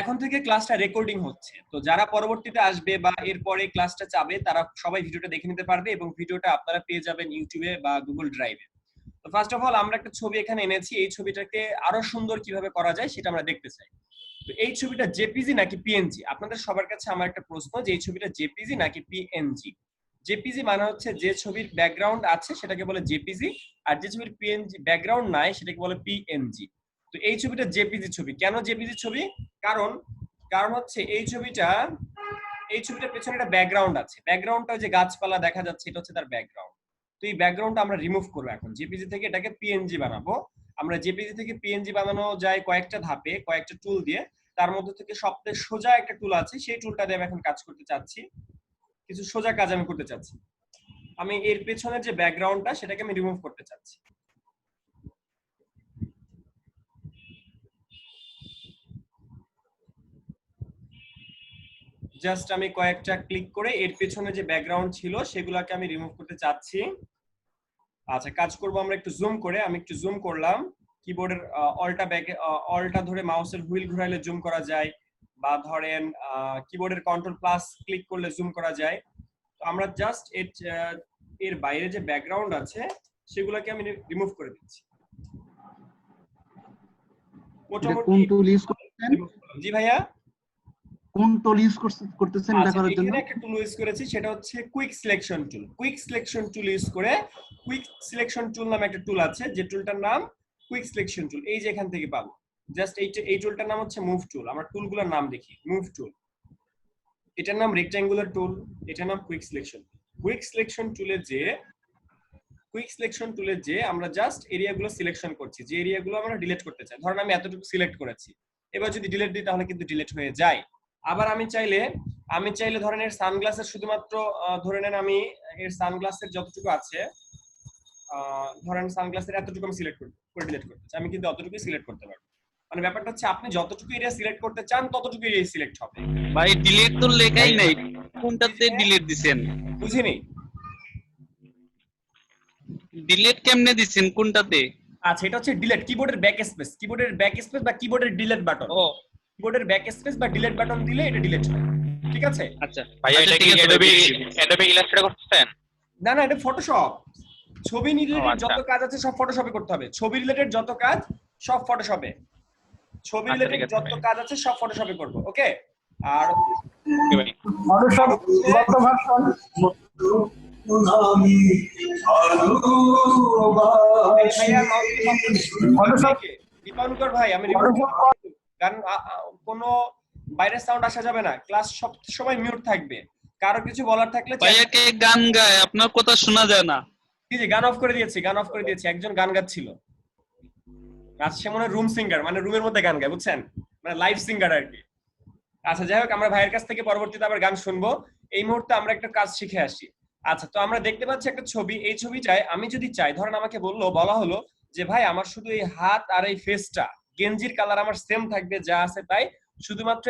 এখন থেকে ক্লাসটা রেকর্ডিং হচ্ছে, তো যারা পরবর্তীতে আসবে বা এরপরে ক্লাসটা চাবে তারা সবাই ভিডিওটা দেখে নিতে পারবে এবং ভিডিওটা আপনারা পেয়ে যাবেন ইউটিউবে বা গুগল ড্রাইভে। তো ফার্স্ট অফ অল আমরা একটা ছবি এখানে এনেছি, এই ছবিটাকে আরো সুন্দর কিভাবে করা যায় সেটা আমরা দেখতে চাই। তো এই ছবিটা জেপিজি নাকি পিএনজি? আপনাদের সবার কাছে আমার একটা প্রশ্ন, যে এই ছবিটা জেপিজি নাকি পিএনজি? জেপিজি মানে হচ্ছে যে ছবির ব্যাকগ্রাউন্ড আছে সেটাকে বলে জেপিজি, আর যে ছবির পিএনজি ব্যাকগ্রাউন্ড নাই সেটাকে বলে পিএনজি। তো এই ছবিটা জেপিজি ছবি। কেন জেপিজি ছবি? কারণ কারণ হচ্ছে এই ছবিটার পেছনে একটা ব্যাকগ্রাউন্ড আছে, ব্যাকগ্রাউন্ডটা যে গাছপালা দেখা যাচ্ছে এটা হচ্ছে তার ব্যাকগ্রাউন্ড। তো এই ব্যাকগ্রাউন্ডটা আমরা রিমুভ করবো, এখন জেপিজি থেকে এটাকে পিএনজি বানাবো। আমরা জেপিজি থেকে পিএনজি বানানো যায় কয়েকটা ধাপে, কয়েকটা টুল দিয়ে। তার মধ্যে থেকে সবচেয়ে সোজা একটা টুল আছে, সেই টুলটা দিয়ে আমি এখন কাজ করতে চাচ্ছি, কিছু সোজা কাজ আমি করতে চাচ্ছি। আমি এর পেছনের যে ব্যাকগ্রাউন্ডটা সেটাকে আমি রিমুভ করতে চাচ্ছি। জাস্ট আমি কয়েকটা ক্লিক করে এর পেছনে যে ব্যাকগ্রাউন্ড ছিল সেগুলোকে আমি রিমুভ করতে চাচ্ছি। আচ্ছা, কাজ করব আমরা একটু জুম করে। আমি একটু জুম করলাম, কিবোর্ডের অলটা ধরে মাউসের হুইল ঘোরাইলে জুম করা যায়, বা ধরেন কিবোর্ডের কন্ট্রোল প্লাস ক্লিক করলে জুম করা যায়। তো আমরা জাস্ট এর বাইরে যে ব্যাকগ্রাউন্ড আছে সেগুলোকে আমি রিমুভ করে দিচ্ছি মোটামুটি। জি ভাইয়া, কোন টুল ইউজ করতেছেন এটা করার জন্য? এখানে একটা টুল ইউজ করেছি, সেটা হচ্ছে quick selection tool. Quick selection tool use করে, কুইক সিলেকশন টুল নামে একটা টুল আছে, যে টুলটার নাম কুইক সিলেকশন টুল। এই যে এখান থেকে পাবো, জাস্ট এই টুলটার নাম হচ্ছে মুভ টুল। আমরা টুলগুলোর নাম দেখি, মুভ টুল, এটার নাম রেক্ট্যাঙ্গুলার টুল, এটার নাম কুইক সিলেকশন। কুইক সিলেকশন টুলে যে আমরা জাস্ট এরিয়াগুলো সিলেকশন করছি, যে এরিয়াগুলো আমরা ডিলিট করতে চাই। ধরেন আমি এতটুকু সিলেক্ট করেছি, এবার যদি ডিলিট দিই তাহলে কিন্তু ডিলিট হয়ে যায়। আবার আমি চাইলে ধরেন এর সানগ্লাসের শুধুমাত্র ধরে নেন আমি এর সানগ্লাসের যতটুকু আছে, ধরেন সানগ্লাসের এতটুকু আমি সিলেক্ট করে ডিলিট করতে চাই, আমি কিন্তু অতটুকুই সিলেক্ট করতে পারবো। মানে ব্যাপারটা হচ্ছে আপনি যতটুকু এরিয়া সিলেক্ট করতে চান ততটুকু এরিয়া সিলেক্ট হবে। ভাই ডিলিট তো লেখাই নাই, কোনটাতে ডিলিট দিবেন? বুঝিনি। ডিলিট কেমনে দিবেন কোনটাতে? আচ্ছা, এটা হচ্ছে ডিলিট, কিবোর্ডের ব্যাক স্পেস, বা কিবোর্ডের ডিলিট বাটন। ও, কিবোর্ডের ব্যাক স্পেস বা ডিলিট বাটন দিলে এটা ডিলিট হয়। ঠিক আছে? আচ্ছা ভাইয়া এটা কি অ্যাডোবি ইলাস্ট্রেটর করতেছেন? না না, এটা ফটোশপ। ছবি রিলেটেড আচ্ছা। যত কাজ আছে সব ফটোশপে করতে হবে। ছবি রিলেটেড যত কাজ সব ফটোশপে, ছবি আচ্ছা, রিলেটেড ঠিক আছে যত ভাই। কাজ আছে সব ফটোশপে করব। ওকে? আর ওকে ভাই। ফটোশপ কত ভার্সন? দীপাঙ্কর ভাই, আমি কারণ কোনো বাইরের সাউন্ড আসা যাবে না, ক্লাস সব সময় মিউট থাকবে। কারো কিছু বলার থাকলে ভাইয়া কে গান গায়, আপনার কথা শোনা যায় না। জি, গান অফ করে দিয়েছি। একজন গান গাচ্ছিল, সে মনে রুম সিঙ্গার, মানে রুমের মধ্যে গান গায়, বুঝছেন, মানে লাইভ সিঙ্গার আর কি। আচ্ছা, যাই হোক, আমরা ভাইয়ের কাছ থেকে পরবর্তীতে আবার গান শুনবো। এই মুহূর্তে আমরা একটা কাজ শিখে আসি। আচ্ছা, তো আমরা দেখতে পাচ্ছি একটা ছবি। এই ছবিটায় আমি যদি চাই, ধরেন আমাকে বলা হলো যে ভাই আমার শুধু এই হাত আর এই ফেসটা, গেঞ্জির কালার আমার সেম থাকবে যা আছে তাই, শুধুমাত্র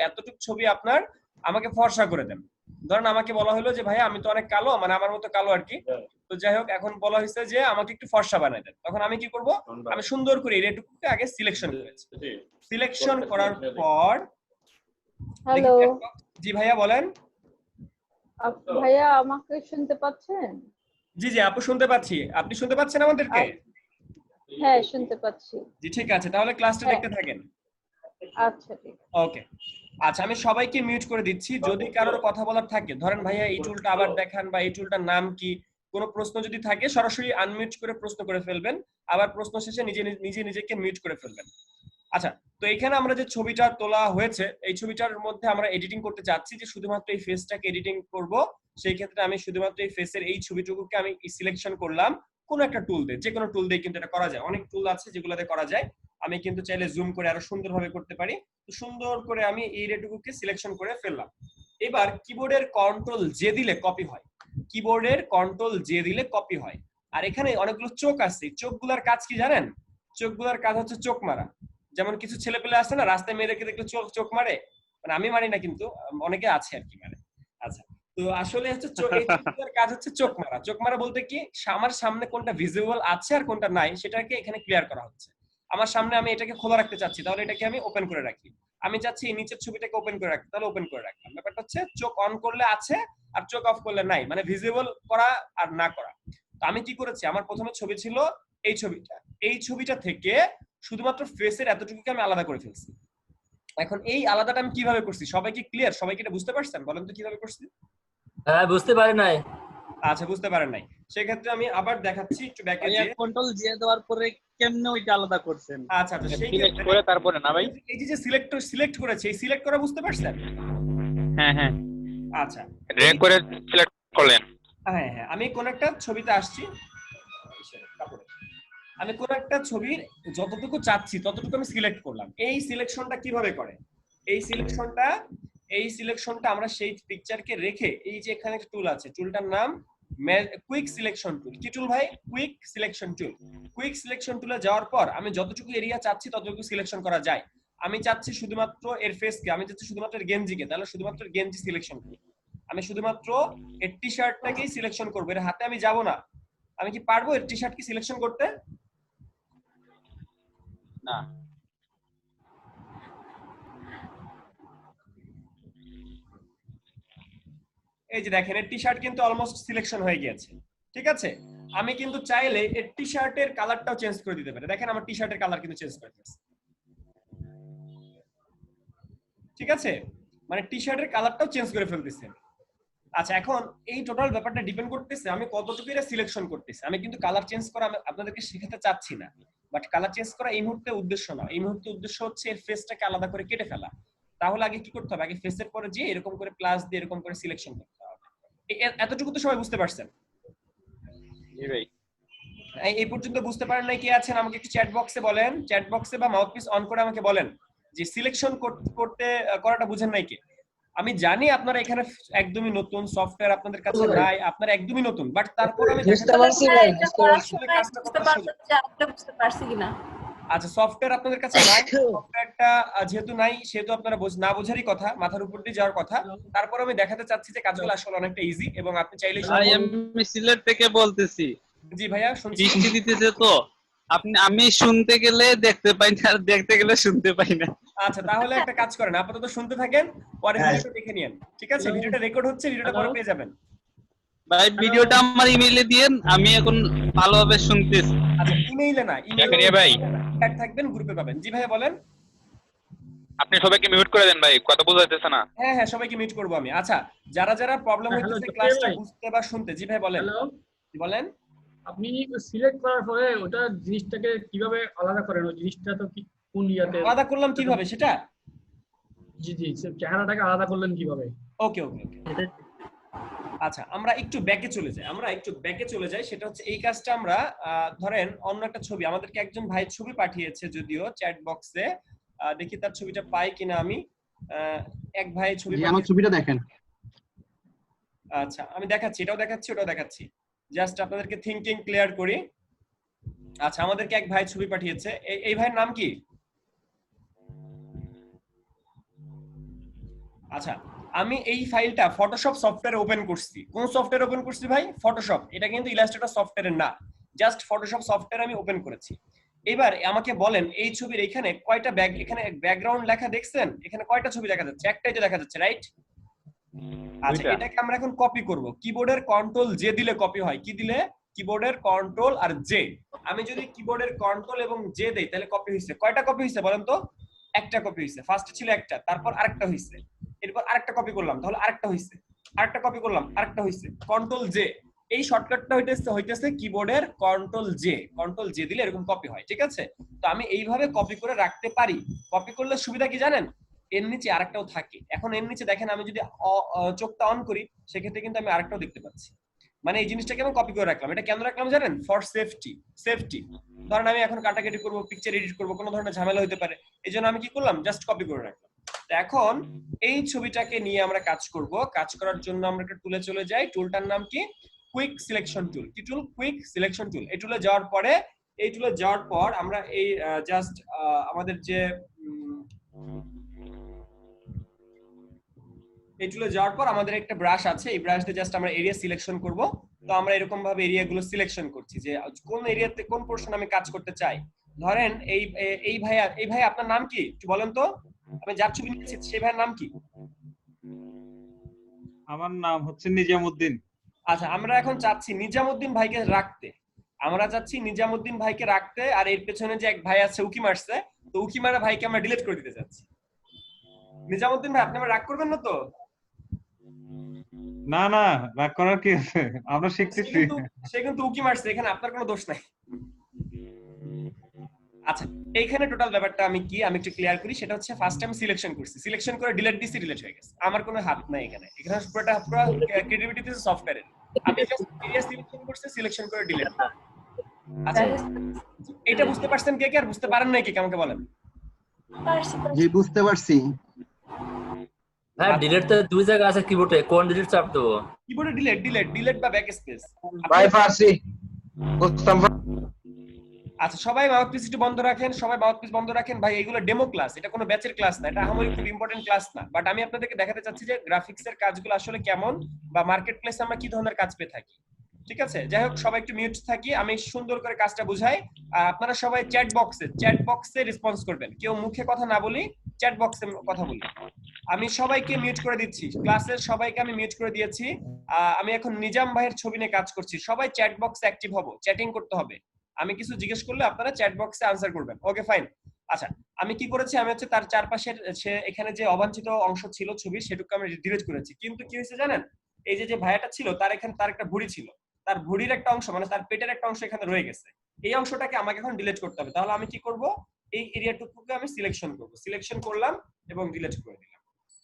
এতটুক ছবি আপনার আমাকে ফর্সা করে দেন। ধরেন আমাকে বলা হলো যে ভাই আমি তো অনেক কালো, মানে আমার মতো কালো আর কি। তো যাই হোক, এখন বলা হয়েছে যে আমাকে একটু ফর্সা বানাই দেন। তখন আমি কি করব? আমি সুন্দর করে এরিয়াটুকুকে আগে সিলেকশন করেছি। সিলেকশন করার পর, হ্যালো জি ভাইয়া বলেন। ভাইয়া, আমাকে শুনতে পাচ্ছেন? জি জি আপু, শুনতে পাচ্ছি। আপনি শুনতে পাচ্ছেন আমাদেরকে? হ্যাঁ, শুনতে পাচ্ছি। জি, ঠিক আছে, তাহলে ক্লাসটা দেখতে থাকেন। আচ্ছা, ঠিক। ওকে। আচ্ছা, আমি সবাইকে মিউট করে দিচ্ছি। যদি কারোর কথা বলার থাকে, ধরেন ভাইয়া এই টুলটা আবার দেখান, বা এই টুলটার নাম কি, কোনো প্রশ্ন যদি থাকে সরাসরি আনমিউট করে প্রশ্ন করে ফেলবেন, আবার প্রশ্ন শেষে নিজেকে মিউট করে ফেলবেন। আচ্ছা, তো এখানে আমরা যে ছবিটা তোলা হয়েছে, এই ছবিটার মধ্যে আমরা এডিটিং করতে চাচ্ছি, যে শুধুমাত্র এই ফেসটাকে এডিটিং করব। সেই ক্ষেত্রে আমি শুধুমাত্র এই ফেসের এই ছবিটুকুকে আমি সিলেকশন করলাম কোন একটা টুল দিয়ে, যে কোনো টুল দিয়ে কিন্তু এটা করা যায়। অনেক টুল আছে যেগুলোতে করা যায়। আমি কিন্তু চাইলে জুম করে আরো সুন্দরভাবে করতে পারি। তো সুন্দর করে আমি এই এরিয়াটুকুকে সিলেকশন করে ফেললাম। এবার কিবোর্ডের কন্ট্রোল জে দিলে কপি হয়। আর এখানে অনেকগুলো চোখ আছে। চোখগুলোর কাজ কি জানেন? চোখগুলোর কাজ হচ্ছে চোখ মারা। যেমন কিছু ছেলে পেলে আছে না, রাস্তায় মেয়েদেরকে দেখলে চোখ মারে, মানে আমি মারি না কিন্তু অনেকে আছে আর কি মানে। আচ্ছা, তো আসলে হচ্ছে এই চোখগুলোর কাজ হচ্ছে চোখ মারা। চোখ মারা বলতে কি, আমার সামনে কোনটা ভিজিবল আছে আর কোনটা নাই সেটাকে এখানে ক্লিয়ার করা হচ্ছে। আমার সামনে আমি এটাকে খোলা রাখতে চাচ্ছি, তাহলে এটাকে আমি ওপেন করে রাখি। আমি চাচ্ছি এই নিচের ছবিটাকে ওপেন করে রাখতে, তাহলে ওপেন করে রাখলাম। ব্যাপারটা হচ্ছে চোখ অন করলে আছে আর চোখ অফ করলে নাই, মানে ভিজিবল করা আর না করা। তো আমি কি করেছি, আমার প্রথমে ছবি ছিল এই ছবিটা থেকে শুধুমাত্র ফেসের এতটুকুকে আমি আলাদা করে ফেলছি। এখন এই আলাদাটা আমি কিভাবে করছি, সবাই কি ক্লিয়ার? সবাই কি এটা বুঝতে পারছেন? বলেন তো কিভাবে করছি। হ্যাঁ বুঝতে পারি নাই। আচ্ছা, বুঝতে পারেন নাই, সেক্ষেত্রে আমি আবার দেখাচ্ছি একটু ব্যাকে ভাইয়া যে। কন্ট্রোল দিয়ে দেওয়ার পরে কেমনে ওইটা আলাদা করছেন? আচ্ছা আচ্ছা, সেই সিলেক্ট করে তারপরে না ভাই? এই যে সিলেক্ট করেছে, এই সিলেক্ট করা বুঝতে পারছেন? হ্যাঁ হ্যাঁ, আচ্ছা, ড্র্যাগ করে সিলেক্ট করলেন। হ্যাঁ হ্যাঁ, আমি কোন একটা ছবিতে আসছি, আমি কোন একটা ছবির যতটুকু চাচ্ছি ততটুকু আমি সিলেক্ট করলাম। এই সিলেকশনটা কিভাবে করে? এই সিলেকশনটা আমরা সেই পিকচারকে রেখে, এই যে এখানে একটা টুল আছে, টুলটার নাম কুইক সিলেকশন টুল। কি টুল ভাই? Quick selection tool. Quick selection টুলে যাওয়ার পর আমি যতটুকু এরিয়া চাচ্ছি ততটুকু সিলেকশন করা যায়। আমি চাচ্ছি শুধুমাত্র এর ফেসকে, আমি চাচ্ছি শুধুমাত্র এর গেঞ্জিকে, তাহলে শুধুমাত্র গেঞ্জি সিলেকশন করি। আমি শুধুমাত্র এর টি শার্টটাকেই সিলেকশন করবো, এর হাতে আমি যাব না। আমি কি পারবো এর টি শার্ট কি সিলেকশন করতে? না। এই যে দেখেন, এর টি শার্ট কিন্তু অলমোস্ট সিলেকশন হয়ে গিয়েছে, ঠিক আছে। আমি কিন্তু চাইলে এর টি শার্টের কালারটাও চেঞ্জ করে দিতে পারি। দেখেন আমার টি শার্টের কালার কিন্তু চেঞ্জ করে দিয়েছে, ঠিক আছে, মানে টি শার্টের কালারটাও চেঞ্জ করে ফেলতেছে। আচ্ছা, এখন এই টোটাল ব্যাপারটা ডিপেন্ড করতেছে আমি কতটুকু এটা সিলেকশন করতেছি। আমি কিন্তু কালার চেঞ্জ করা আপনাদেরকে শেখাতে চাচ্ছি না, বাট কালার চেঞ্জ করা এই মুহূর্তে উদ্দেশ্য না। এই মুহূর্তে উদ্দেশ্য হচ্ছে এর ফেসটাকে আলাদা করে কেটে ফেলা। তাহলে আগে কি করতে হবে, আগে ফেসের পরে যে এরকম করে প্লাস দিয়ে এরকম করে সিলেকশন করতে হবে। এতটুকু তো সবাই বুঝতে পারছেন? জি ভাই। এই পর্যন্ত বুঝতে পারেন নাই কে আছেন? আমাকে একটু চ্যাট বক্সে বলেন, চ্যাট বক্সে বা মাউথপিস অন করে আমাকে বলেন যে সিলেকশন করাটা বুঝেন নাই কে। আমি জানি আপনারা এখানে একদমই নতুন, সফটওয়্যার আপনাদের কাছে নাই, আপনারা একদমই নতুন, বাট তারপর আমি বুঝতে পারছি ভাই, বুঝতে পারছি। বুঝতে পারছি কিনা। আচ্ছা, সফটওয়্যার আপনাদের কাছে নাই, সফটওয়্যারটা যেহেতু নাই সেহেতু আপনারা না বোঝারই কথা, মাথার উপর দিয়ে যাওয়ার কথা। তারপর আমি দেখাতে চাচ্ছি যে কাজগুলো আসলে অনেকটা ইজি এবং আপনি চাইলেই। ভাই আমি সিলেট থেকে বলতেছি। জি ভাইয়া, শুনছি। বৃষ্টি দিতেছে তো আমি শুনতে গেলে দেখতে পাই না, আর দেখতে গেলে শুনতে পাই না। আচ্ছা, তাহলে একটা কাজ করেন, আপাতত শুনতে থাকেন, পরে ভিডিওটা দেখে নিন, ঠিক আছে? ভিডিওটা রেকর্ড হচ্ছে, ভিডিওটা পরে পেয়ে যাবেন। ভাই ভিডিওটা আমার ইমেইলে দিয়েন, আমি এখন ভালোভাবে শুনতেছি। আচ্ছা, ইমেইলে না, জাকারিয়া ভাই, ট্যাগ থাকবেন, গ্রুপে পাবেন। জি ভাইয়া বলেন। আপনি সবাইকে মিউট করে দেন ভাই, কথা বোঝা যাচ্ছে না। হ্যাঁ হ্যাঁ, সবাইকে মিট করবো আমি। আচ্ছা, যারা প্রবলেম হচ্ছে ক্লাসটা বুঝতে বা শুনতে, জি ভাই বলেন। হ্যালো, বলেন। আপনি সিলেক্ট করার পরে ওটা জিনিসটাকে কিভাবে আলাদা করেন? ওই জিনিসটা তো কি কোন ইয়াতে আলাদা করলাম কিভাবে সেটা? জি জি, চেহারাটাকে আলাদা করলেন কিভাবে? ওকে ওকে ওকে। আচ্ছা, আমরা একটু ব্যাকে চলে যাই। সেটা হচ্ছে এই কাজটা আমরা ধরেন অন্য একটা ছবি, আমাদেরকে একজন ভাই ছবি পাঠিয়েছে যদিও চ্যাট বক্সে, দেখি তার ছবিটা পাই কিনা আমি। এক ভাই ছবি, আমার ছবিটা দেখেন। আচ্ছা, আমি দেখাচ্ছি, এটাও দেখাচ্ছি, ওটাও দেখাচ্ছি, জাস্ট আপনাদেরকে থিংকিং ক্লিয়ার করি। আচ্ছা, আমাদেরকে এক ভাই ছবি পাঠিয়েছে, এই ভাইয়ের নাম কি? আচ্ছা, আমি এই ফাইলটা ফটোশপ সফটওয়্যারে ওপেন করছি। কোন সফটওয়্যারে ওপেন করছি ভাই? ফটোশপ। এটা কিন্তু ইলাস্ট্রেটর সফটওয়্যারের না, জাস্ট ফটোশপ সফটওয়্যার আমি ওপেন করেছি। এবার আমাকে বলেন এই ছবির এখানে কয়টা এখানে ব্যাকগ্রাউন্ড লেখা দেখছেন? এখানে কয়টা ছবি দেখা যাচ্ছে? একটাই তো দেখা যাচ্ছে, রাইট? আচ্ছা, এটাকে আমরা এখন কপি করব। কিবোর্ডের কন্ট্রোল জে দিলে কপি হয়। কি দিলে? কিবোর্ডের কন্ট্রোল আর জে। আমি যদি কিবোর্ডের কন্ট্রোল এবং জে দেই তাহলে কপি হইছে। কয়টা কপি হইছে বলেন তো? একটা কপি হইছে। ফার্স্ট ছিল একটা, তারপর আরেকটা হইছে, এরপর আরেকটা কপি করলাম, তাহলে আরেকটা হইছে, আরেকটা কপি করলাম, আরেকটা হইছে। কন্ট্রোল জে, এই শর্টকাটটা হইতেছে কিবোর্ডের কন্ট্রোল জে দিলে এরকম কপি হয়, ঠিক আছে? তো আমি এইভাবে কপি করে রাখতে পারি। কপি করলে সুবিধা কি জানেন? এর নিচে আরেকটাও থাকে। এখন এর নিচে দেখেন, আমি যদি চোখটা অন করি সেক্ষেত্রে কিন্তু আমি আরেকটাও দেখতে পাচ্ছি। মানে এই জিনিসটাকে আমি কপি করে রাখলাম। এটা কেন রাখলাম জানেন? For safety. ধরেন আমি এখন কাটাকাটি করবো, পিকচার এডিট করবো, কোনো ধরনের ঝামেলা হতে পারে, এই জন্য আমি কি করলাম? জাস্ট কপি করে রাখলাম। এখন এই ছবিটাকে নিয়ে আমরা কাজ করব। কাজ করার জন্য আমরা একটা টুলে চলে যাই। টুলটার নাম কি? Quick selection tool. কি টুল? Quick selection tool. এই টুলে যাওয়ার পর আমরা এই জাস্ট আমাদের যে এই টুলে যাওয়ার পর আমাদের একটা ব্রাশ আছে, এই ব্রাশ দিয়ে জাস্ট আমরা এরিয়া সিলেকশন করব। তো আমরা এরকম ভাবে এরিয়াগুলো সিলেকশন করছি যে কোন এরিয়াতে কোন পোরশন আমি কাজ করতে চাই। ধরেন এই ভাই আপনার নাম কি একটু বলেন তো, আমি যার ছবি নিয়েছি সেই ভাইয়ের নাম কি? আমার নাম হচ্ছে নিজামুদ্দিন। আচ্ছা, আমরা এখন চাচ্ছি নিজামুদ্দিন ভাইকে রাখতে, আর এর পেছনে যে এক ভাই আছে উকি মারছে, তো উকি মারা ভাইকে আমরা ডিলিট করে দিতে চাচ্ছি। নিজামুদ্দিন ভাই, আপনি আমার রাগ করবেন না তো? না না, রাগ করার কি আছে, আমরা শিখতেছি। সে কিন্তু উকি মারছে, এখানে আপনার কোনো দোষ নাই। আচ্ছা, এইখানে টোটাল ব্যাপারটা আমি একটু ক্লিয়ার করি। সেটা হচ্ছে ফার্স্ট টাইম সিলেকশন করছি, সিলেকশন করে ডিলিট দিছি, ডিলিট হয়ে গেছে, আমার কোনো হাত নাই এখানে পুরো ক্রিয়েটিভিটি দিছে সফটওয়্যারের। আমি জাস্ট এরিয়া সিলেকশন করছি, সিলেকশন করে ডিলিট। আচ্ছা, এটা বুঝতে পারছেন কে কে, আর বুঝতে পারেন নাই কে কে আমাকে বলেন। জি বুঝতে পারছি। হ্যাঁ, ডিলিট তো দুই জায়গা আছে কিবোর্ডে, কোন ডিলিট চাপ দেবো? কিবোর্ডে ডিলিট বা ব্যাক স্পেস। ভাই পারছি। আচ্ছা, সবাই মাউথপিস একটু বন্ধ রাখেন, ভাই এগুলো ডেমো ক্লাস, এটা কোনো ব্যাচের ক্লাস না, এটা আমার খুব ইম্পর্টেন্ট ক্লাস না, বাট আমি আপনাদেরকে দেখাতে চাচ্ছি যে গ্রাফিক্সের কাজগুলো আসলে কেমন, বা মার্কেট প্লেসে আমরা কি ধরনের কাজ পেয়ে থাকি। ঠিক আছে, যাই হোক, সবাই একটু মিউট থাকি, আমি সুন্দর করে কাজটা বুঝাই। আর আপনারা সবাই চ্যাট বক্সে রেসপন্স করবেন, কেউ মুখে কথা না বলি, চ্যাট বক্সে কথা বলি। আমি সবাইকে মিউট করে দিচ্ছি, ক্লাসের সবাইকে আমি মিউট করে দিয়েছি। আমি এখন নিজাম ভাইয়ের ছবি নিয়ে কাজ করছি, সবাই চ্যাট বক্সে অ্যাক্টিভ হবো, চ্যাটিং করতে হবে। আমি কিছু জিজ্ঞেস করলে আপনারা চ্যাট বক্সে আনসার করবেন। ওকে, ফাইন। আচ্ছা, আমি কি করেছি, আমি হচ্ছে তার চারপাশের এখানে যে অবাঞ্ছিত অংশ ছিল ছবির, সেটুকু আমি ডিলিট করেছি। কিন্তু কি হয়েছে জানেন, এই যে ভাইয়াটা ছিল, তার এখানে তার একটা ভুঁড়ি ছিল, তার ভুঁড়ির একটা অংশ, মানে তার পেটের একটা অংশ এখানে রয়ে গেছে। এই অংশটাকে আমাকে এখন ডিলিট করতে হবে। তাহলে আমি কি করব, এই এরিয়াটুকুকে আমি সিলেকশন করলাম এবং ডিলিট করে দিলাম।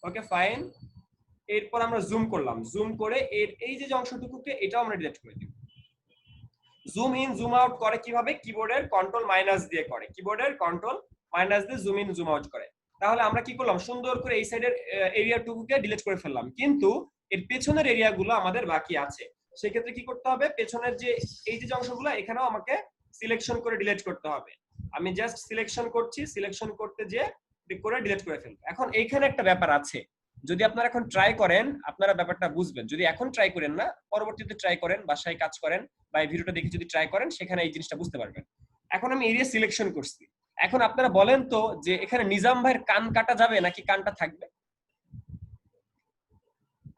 ওকে, ফাইন। এরপর আমরা জুম করে এই যে অংশটুকুকে এটাও আমরা ডিলিট করে দিব। জুম ইন জুম আউট করে কিভাবে, কিবোর্ডের কন্ট্রোল মাইনাস দিয়ে করে, জুম ইন জুম আউট করে। তাহলে আমরা কি করলাম, সুন্দর করে এই সাইডের এরিয়াটুকুকে ডিলিট করে ফেললাম, কিন্তু এর পেছনের এরিয়াগুলো আমাদের বাকি আছে। সেক্ষেত্রে কি করতে হবে, পেছনের যে এই যে অংশগুলো এখানেও আমাকে সিলেকশন করে ডিলিট করতে হবে। আমি জাস্ট সিলেকশন করছি, সিলেকশন করতে যে করে ডিলিট করে ফেলবো। এখন এইখানে একটা ব্যাপার আছে, যদি আপনারা এখন ট্রাই করেন আপনারা ব্যাপারটা বুঝবেন, যদি এখন ট্রাই করেন না, পরবর্তীতে ট্রাই করেন, বাসায় কাজ করেন বা এই ভিডিওটা দেখে যদি ট্রাই করেন, সেখানে এই জিনিসটা বুঝতে পারবেন। এখন আমি এরিয়া সিলেকশন করছি, এখন আপনারা বলেন তো যে এখানে নিজাম ভাইয়ের কান কাটা যাবে নাকি কানটা থাকবে?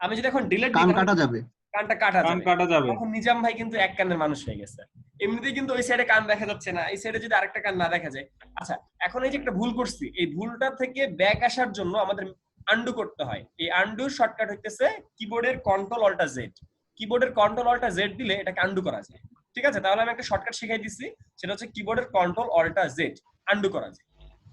আমি যদি এখন ডিলিট দিই, কান কাটা যাবে, কানটা কাটা যাবে। এখন নিজাম ভাই কিন্তু এক কানের মানুষ হয়ে গেছে, এমনিতেই কিন্তু ওই সাইডে কান দেখা যাচ্ছে না, এই সাইডে যদি আরেকটা কান না দেখা যায়। আচ্ছা, এখন এই যে একটা ভুল করছি, এই ভুলটা থেকে ব্যাক আসার জন্য আমাদের আন্ডু করতে হয়। এই আন্ডুর শর্টকাট হইতেছে কিবোর্ডের কন্ট্রোল অল্টার জেড দিলে এটাকে আন্ডু করা যায়। ঠিক আছে, তাহলে আমি একটা শর্টকাট শিখাই দিচ্ছি, সেটা হচ্ছে কিবোর্ডের কন্ট্রোল অল্টার জেড, আন্ডু করা যায়।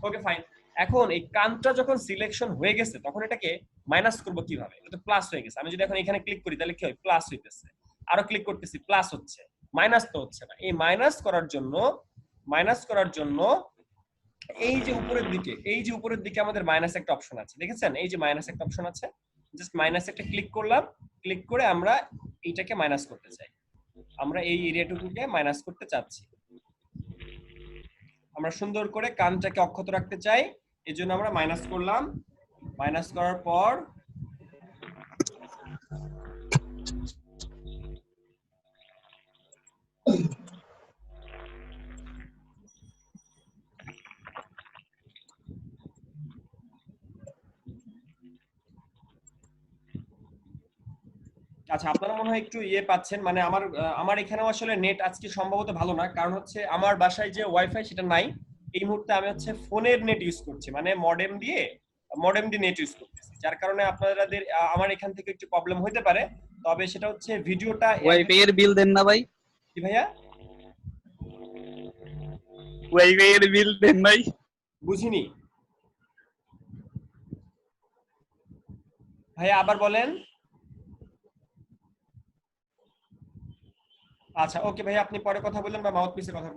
ওকে, ফাইন। এখন এই কানটা যখন সিলেকশন হয়ে গেছে, তখন এটাকে মাইনাস করব কিভাবে, এটা তো প্লাস হয়ে গেছে। আমি যদি এখন এখানে ক্লিক করি তাহলে কি হয়, প্লাস হইতেছে, আরো ক্লিক করতেছি প্লাস হচ্ছে, মাইনাস তো হচ্ছে না। এই মাইনাস করার জন্য এই যে উপরের দিকে আমাদের মাইনাস একটা অপশন আছে, দেখেছেন, এই যে মাইনাস একটা অপশন আছে, জাস্ট মাইনাস একটা ক্লিক করলাম, ক্লিক করে আমরা এইটাকে মাইনাস করতে চাই, আমরা এই এরিয়াটুকুকে মাইনাস করতে চাচ্ছি। আমরা সুন্দর করে কানটাকে অক্ষত রাখতে চাই, এই জন্য আমরা মাইনাস করলাম। মাইনাস করার পর আচ্ছা, আপনারা মনে হয় একটু পাচ্ছেন, মানে আমার এখানেও আসলে নেট আজকে সম্ভবত ভালো না, কারণ হচ্ছে আমার বাসায় যে ওয়াইফাই সেটা নাই এই মুহূর্তে, আমি হচ্ছে ফোনের নেট ইউজ করছি, মানে মডেম দিয়ে নেট ইউজ করতেছি, যার কারণে আপনাদের আমার এখান থেকে একটু প্রবলেম হতে পারে। তবে সেটা হচ্ছে ভিডিওটা ওয়াইফাই এর বিল দেন না ভাই? কি ভাইয়া? ওয়াইফাই এর বিল দেন ভাই? বুঝিনি ভাইয়া, আবার বলেন। আচ্ছা, ওকে ভাই, আপনি পরে কথা বলেন বা মাউথপিসে কথা,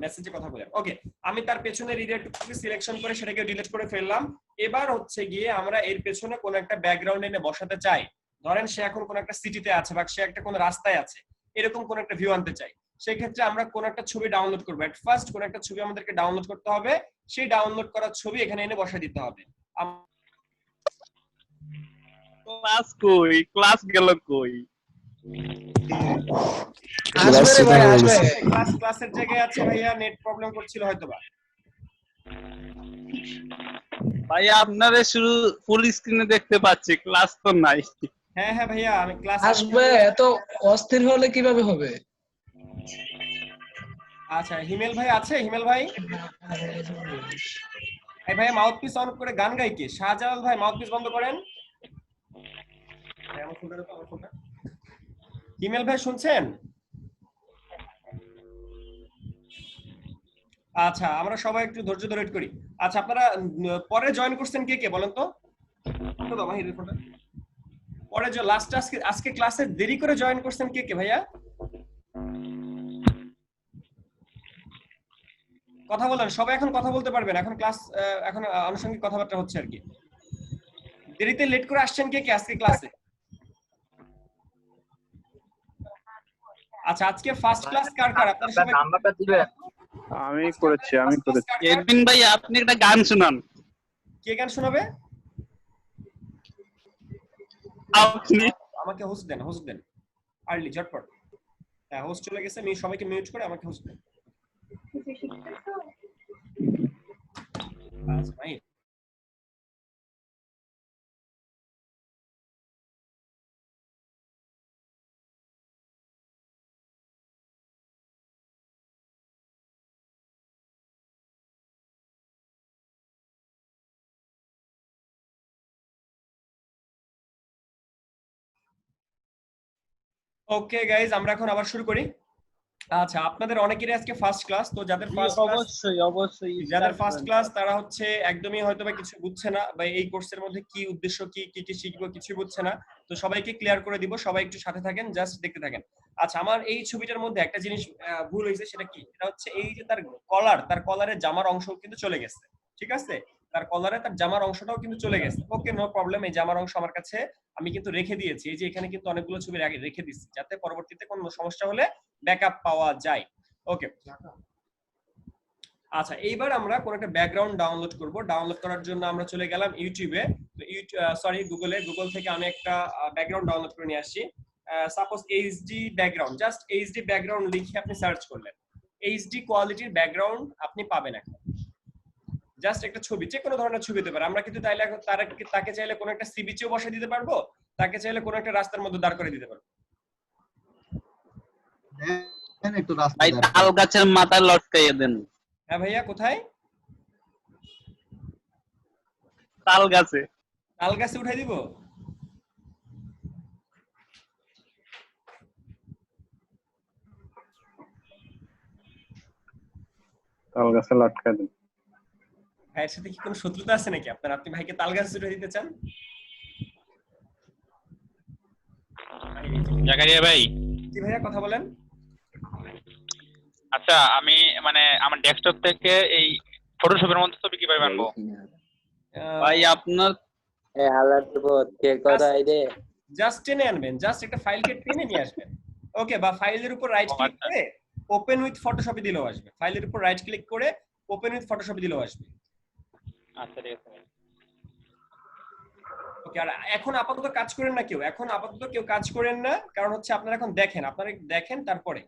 মেসেজে কথা বলেন। ওকে, আমি তার পেছনের এরিয়াটুকুকে সিলেকশন করে সেটাকে ডিলিট করে ফেললাম। এবার হচ্ছে গিয়ে আমরা এর পেছনে কোন একটা ব্যাকগ্রাউন্ড এনে বসাতে চাই। ধরেন সে এখন কোন একটা সিটিতে আছে বা সে একটা কোন রাস্তায় আছে, এরকম কোন একটা ভিউ আনতে চাই। সেই ক্ষেত্রে আমরা কোন একটা ছবি ডাউনলোড করব। এট ফার্স্ট কোন একটা ছবি আমাদেরকে ডাউনলোড করতে হবে, সেই ডাউনলোড করা ছবি এখানে এনে বসায় দিতে হবে। ক্লাস কই, ক্লাস গেল কই? ক্লাসের জায়গায় আছে ভাইয়া, নেট প্রবলেম করছিল হয়তোবা। ভাইয়া আপনারে শুধু ফুল স্ক্রিনে দেখতে পাচ্ছি, ক্লাস তো নাই। হ্যাঁ হ্যাঁ ভাইয়া, আমি ক্লাস আসবে, এত অস্থির হলে কিভাবে হবে? আচ্ছা, হিমেল ভাই আছে? হিমেল ভাই, এই ভাইয়া মাউথপিস অন করে গান গাই কে? শাহজালাল ভাই মাউথপিস বন্ধ করেন। হিমেল ভাই শুনছেন? আচ্ছা, আমরা সবাই একটু ধৈর্য ধরে ওয়েট করি। আচ্ছা, আপনারা পরে জয়েন করছেন কে কে বলেন তো? পরে যে লাস্ট আজকে ক্লাসে দেরি করে জয়েন করছেন কে কে ভাইয়া? কথা বলেন, সবাই এখন কথা বলতে পারবেন। এখন ক্লাস, এখন আনুষঙ্গিক কথাবার্তা হচ্ছে আর কি। দেরিতে লেট করে আসছেন কে কে আজকে ক্লাসে? আচ্ছা, আজকে ফার্স্ট ক্লাস কার কার? আপনারা সবাই নাম্বারটা দিবেন। আমি করেছি। এরবিন ভাই আপনি একটা গান শুনান। কে গান শোনাবে? আপনি আমাকে হোস্ট দেন, হোস্ট দেন আর্লি ঝটপট। হ্যাঁ, হোস্ট চলে গেছে, আমি সবাইকে মিউট করে আমাকে হোস্ট দেন। আচ্ছা ভাই, ওকে গাইজ, আমরা এখন আবার শুরু করি। আচ্ছা, আপনাদের অনেকেরই আজকে ফার্স্ট ক্লাস, তো যাদের ফার্স্ট ক্লাস, অবশ্যই যাদের ফার্স্ট ক্লাস তারা হচ্ছে একদমই হয়তো বা কিছু বুঝছে না, বা এই কোর্সের মধ্যে কি উদ্দেশ্য, কি কি কি শিখবো কিছু বুঝছে না। তো সবাইকে ক্লিয়ার করে দিব, সবাই একটু সাথে থাকেন, জাস্ট দেখতে থাকেন। আচ্ছা, আমার এই ছবিটার মধ্যে একটা জিনিস ভুল হয়েছে, সেটা কি? এটা হচ্ছে এই যে তার কলার, তার কলারের জামার অংশ কিন্তু চলে গেছে, ঠিক আছে? তার কলারে তার জামার অংশটাও কিন্তু চলে গেছে। ওকে, নো প্রবলেম। এই জামার অংশ আমার কাছে আমি কিন্তু রেখে দিয়েছি। এই যে এখানে কিন্তু অনেকগুলো ছবি রেখে দিচ্ছি, যাতে পরবর্তীতে কোনো সমস্যা হলে ব্যাকআপ পাওয়া যায়। ওকে, আচ্ছা, এইবার আমরা কোন একটা ব্যাকগ্রাউন্ড ডাউনলোড করব। ডাউনলোড করার জন্য আমরা চলে গেলাম ইউটিউবে, গুগল থেকে আমি একটা ব্যাকগ্রাউন্ড ডাউনলোড করে নিয়ে আসছি। Suppose HD background, just HD background লিখে আপনি সার্চ করলেন, এইচডি কোয়ালিটির ব্যাকগ্রাউন্ড আপনি পাবেন। এখন জাস্ট একটা ছবি, যে কোনো ধরনের ছবি হতে পারে। আমরা কিন্তু তাইলে তাকে চাইলে কোনো একটা সি বিচেও বসে দিতে পারবো, তাকে চাইলে কোনো একটা রাস্তার মধ্যে দাঁড় করে দিতে পারবো। একটু রাস্তা ভাই তাল গাছের মাথায় লটকাইয়ে দেন। হ্যাঁ ভাইয়া, কোথায়? তাল গাছে। তাল গাছে উঠাই দিব? তাল গাছে লটকায় দেন। ভাইয়ের সাথে কি কোনো শত্রুতা আছে নাকি আপনার? আপনি ভাইকে তাল গাছে উঠে দিতে চান? জাকারিয়া ভাই, জি ভাইয়া, কথা বলেন। আচ্ছা আমি মানে আমার ডেস্কটপ থেকে এই ফটোশপের মধ্যে ছবি কিভাবে আনবো? ভাই আপনার জাস্ট টেনে আনবেন, জাস্ট একটা ফাইলকে টেনে নিয়ে আসবেন। ওকে, বা ফাইলের উপর রাইট ক্লিক করে ওপেন উইথ ফটোশপে দিলেও আসবে। ফাইলের উপর রাইট ক্লিক করে ওপেন উইথ ফটোশপে দিলেও আসবে। আচ্ছা ঠিক আছে। ওকে, আর এখন আপাতত কাজ করেন না কেউ, এখন আপাতত কেউ কাজ করেন না, কারণ হচ্ছে আপনারা এখন দেখেন তারপরে।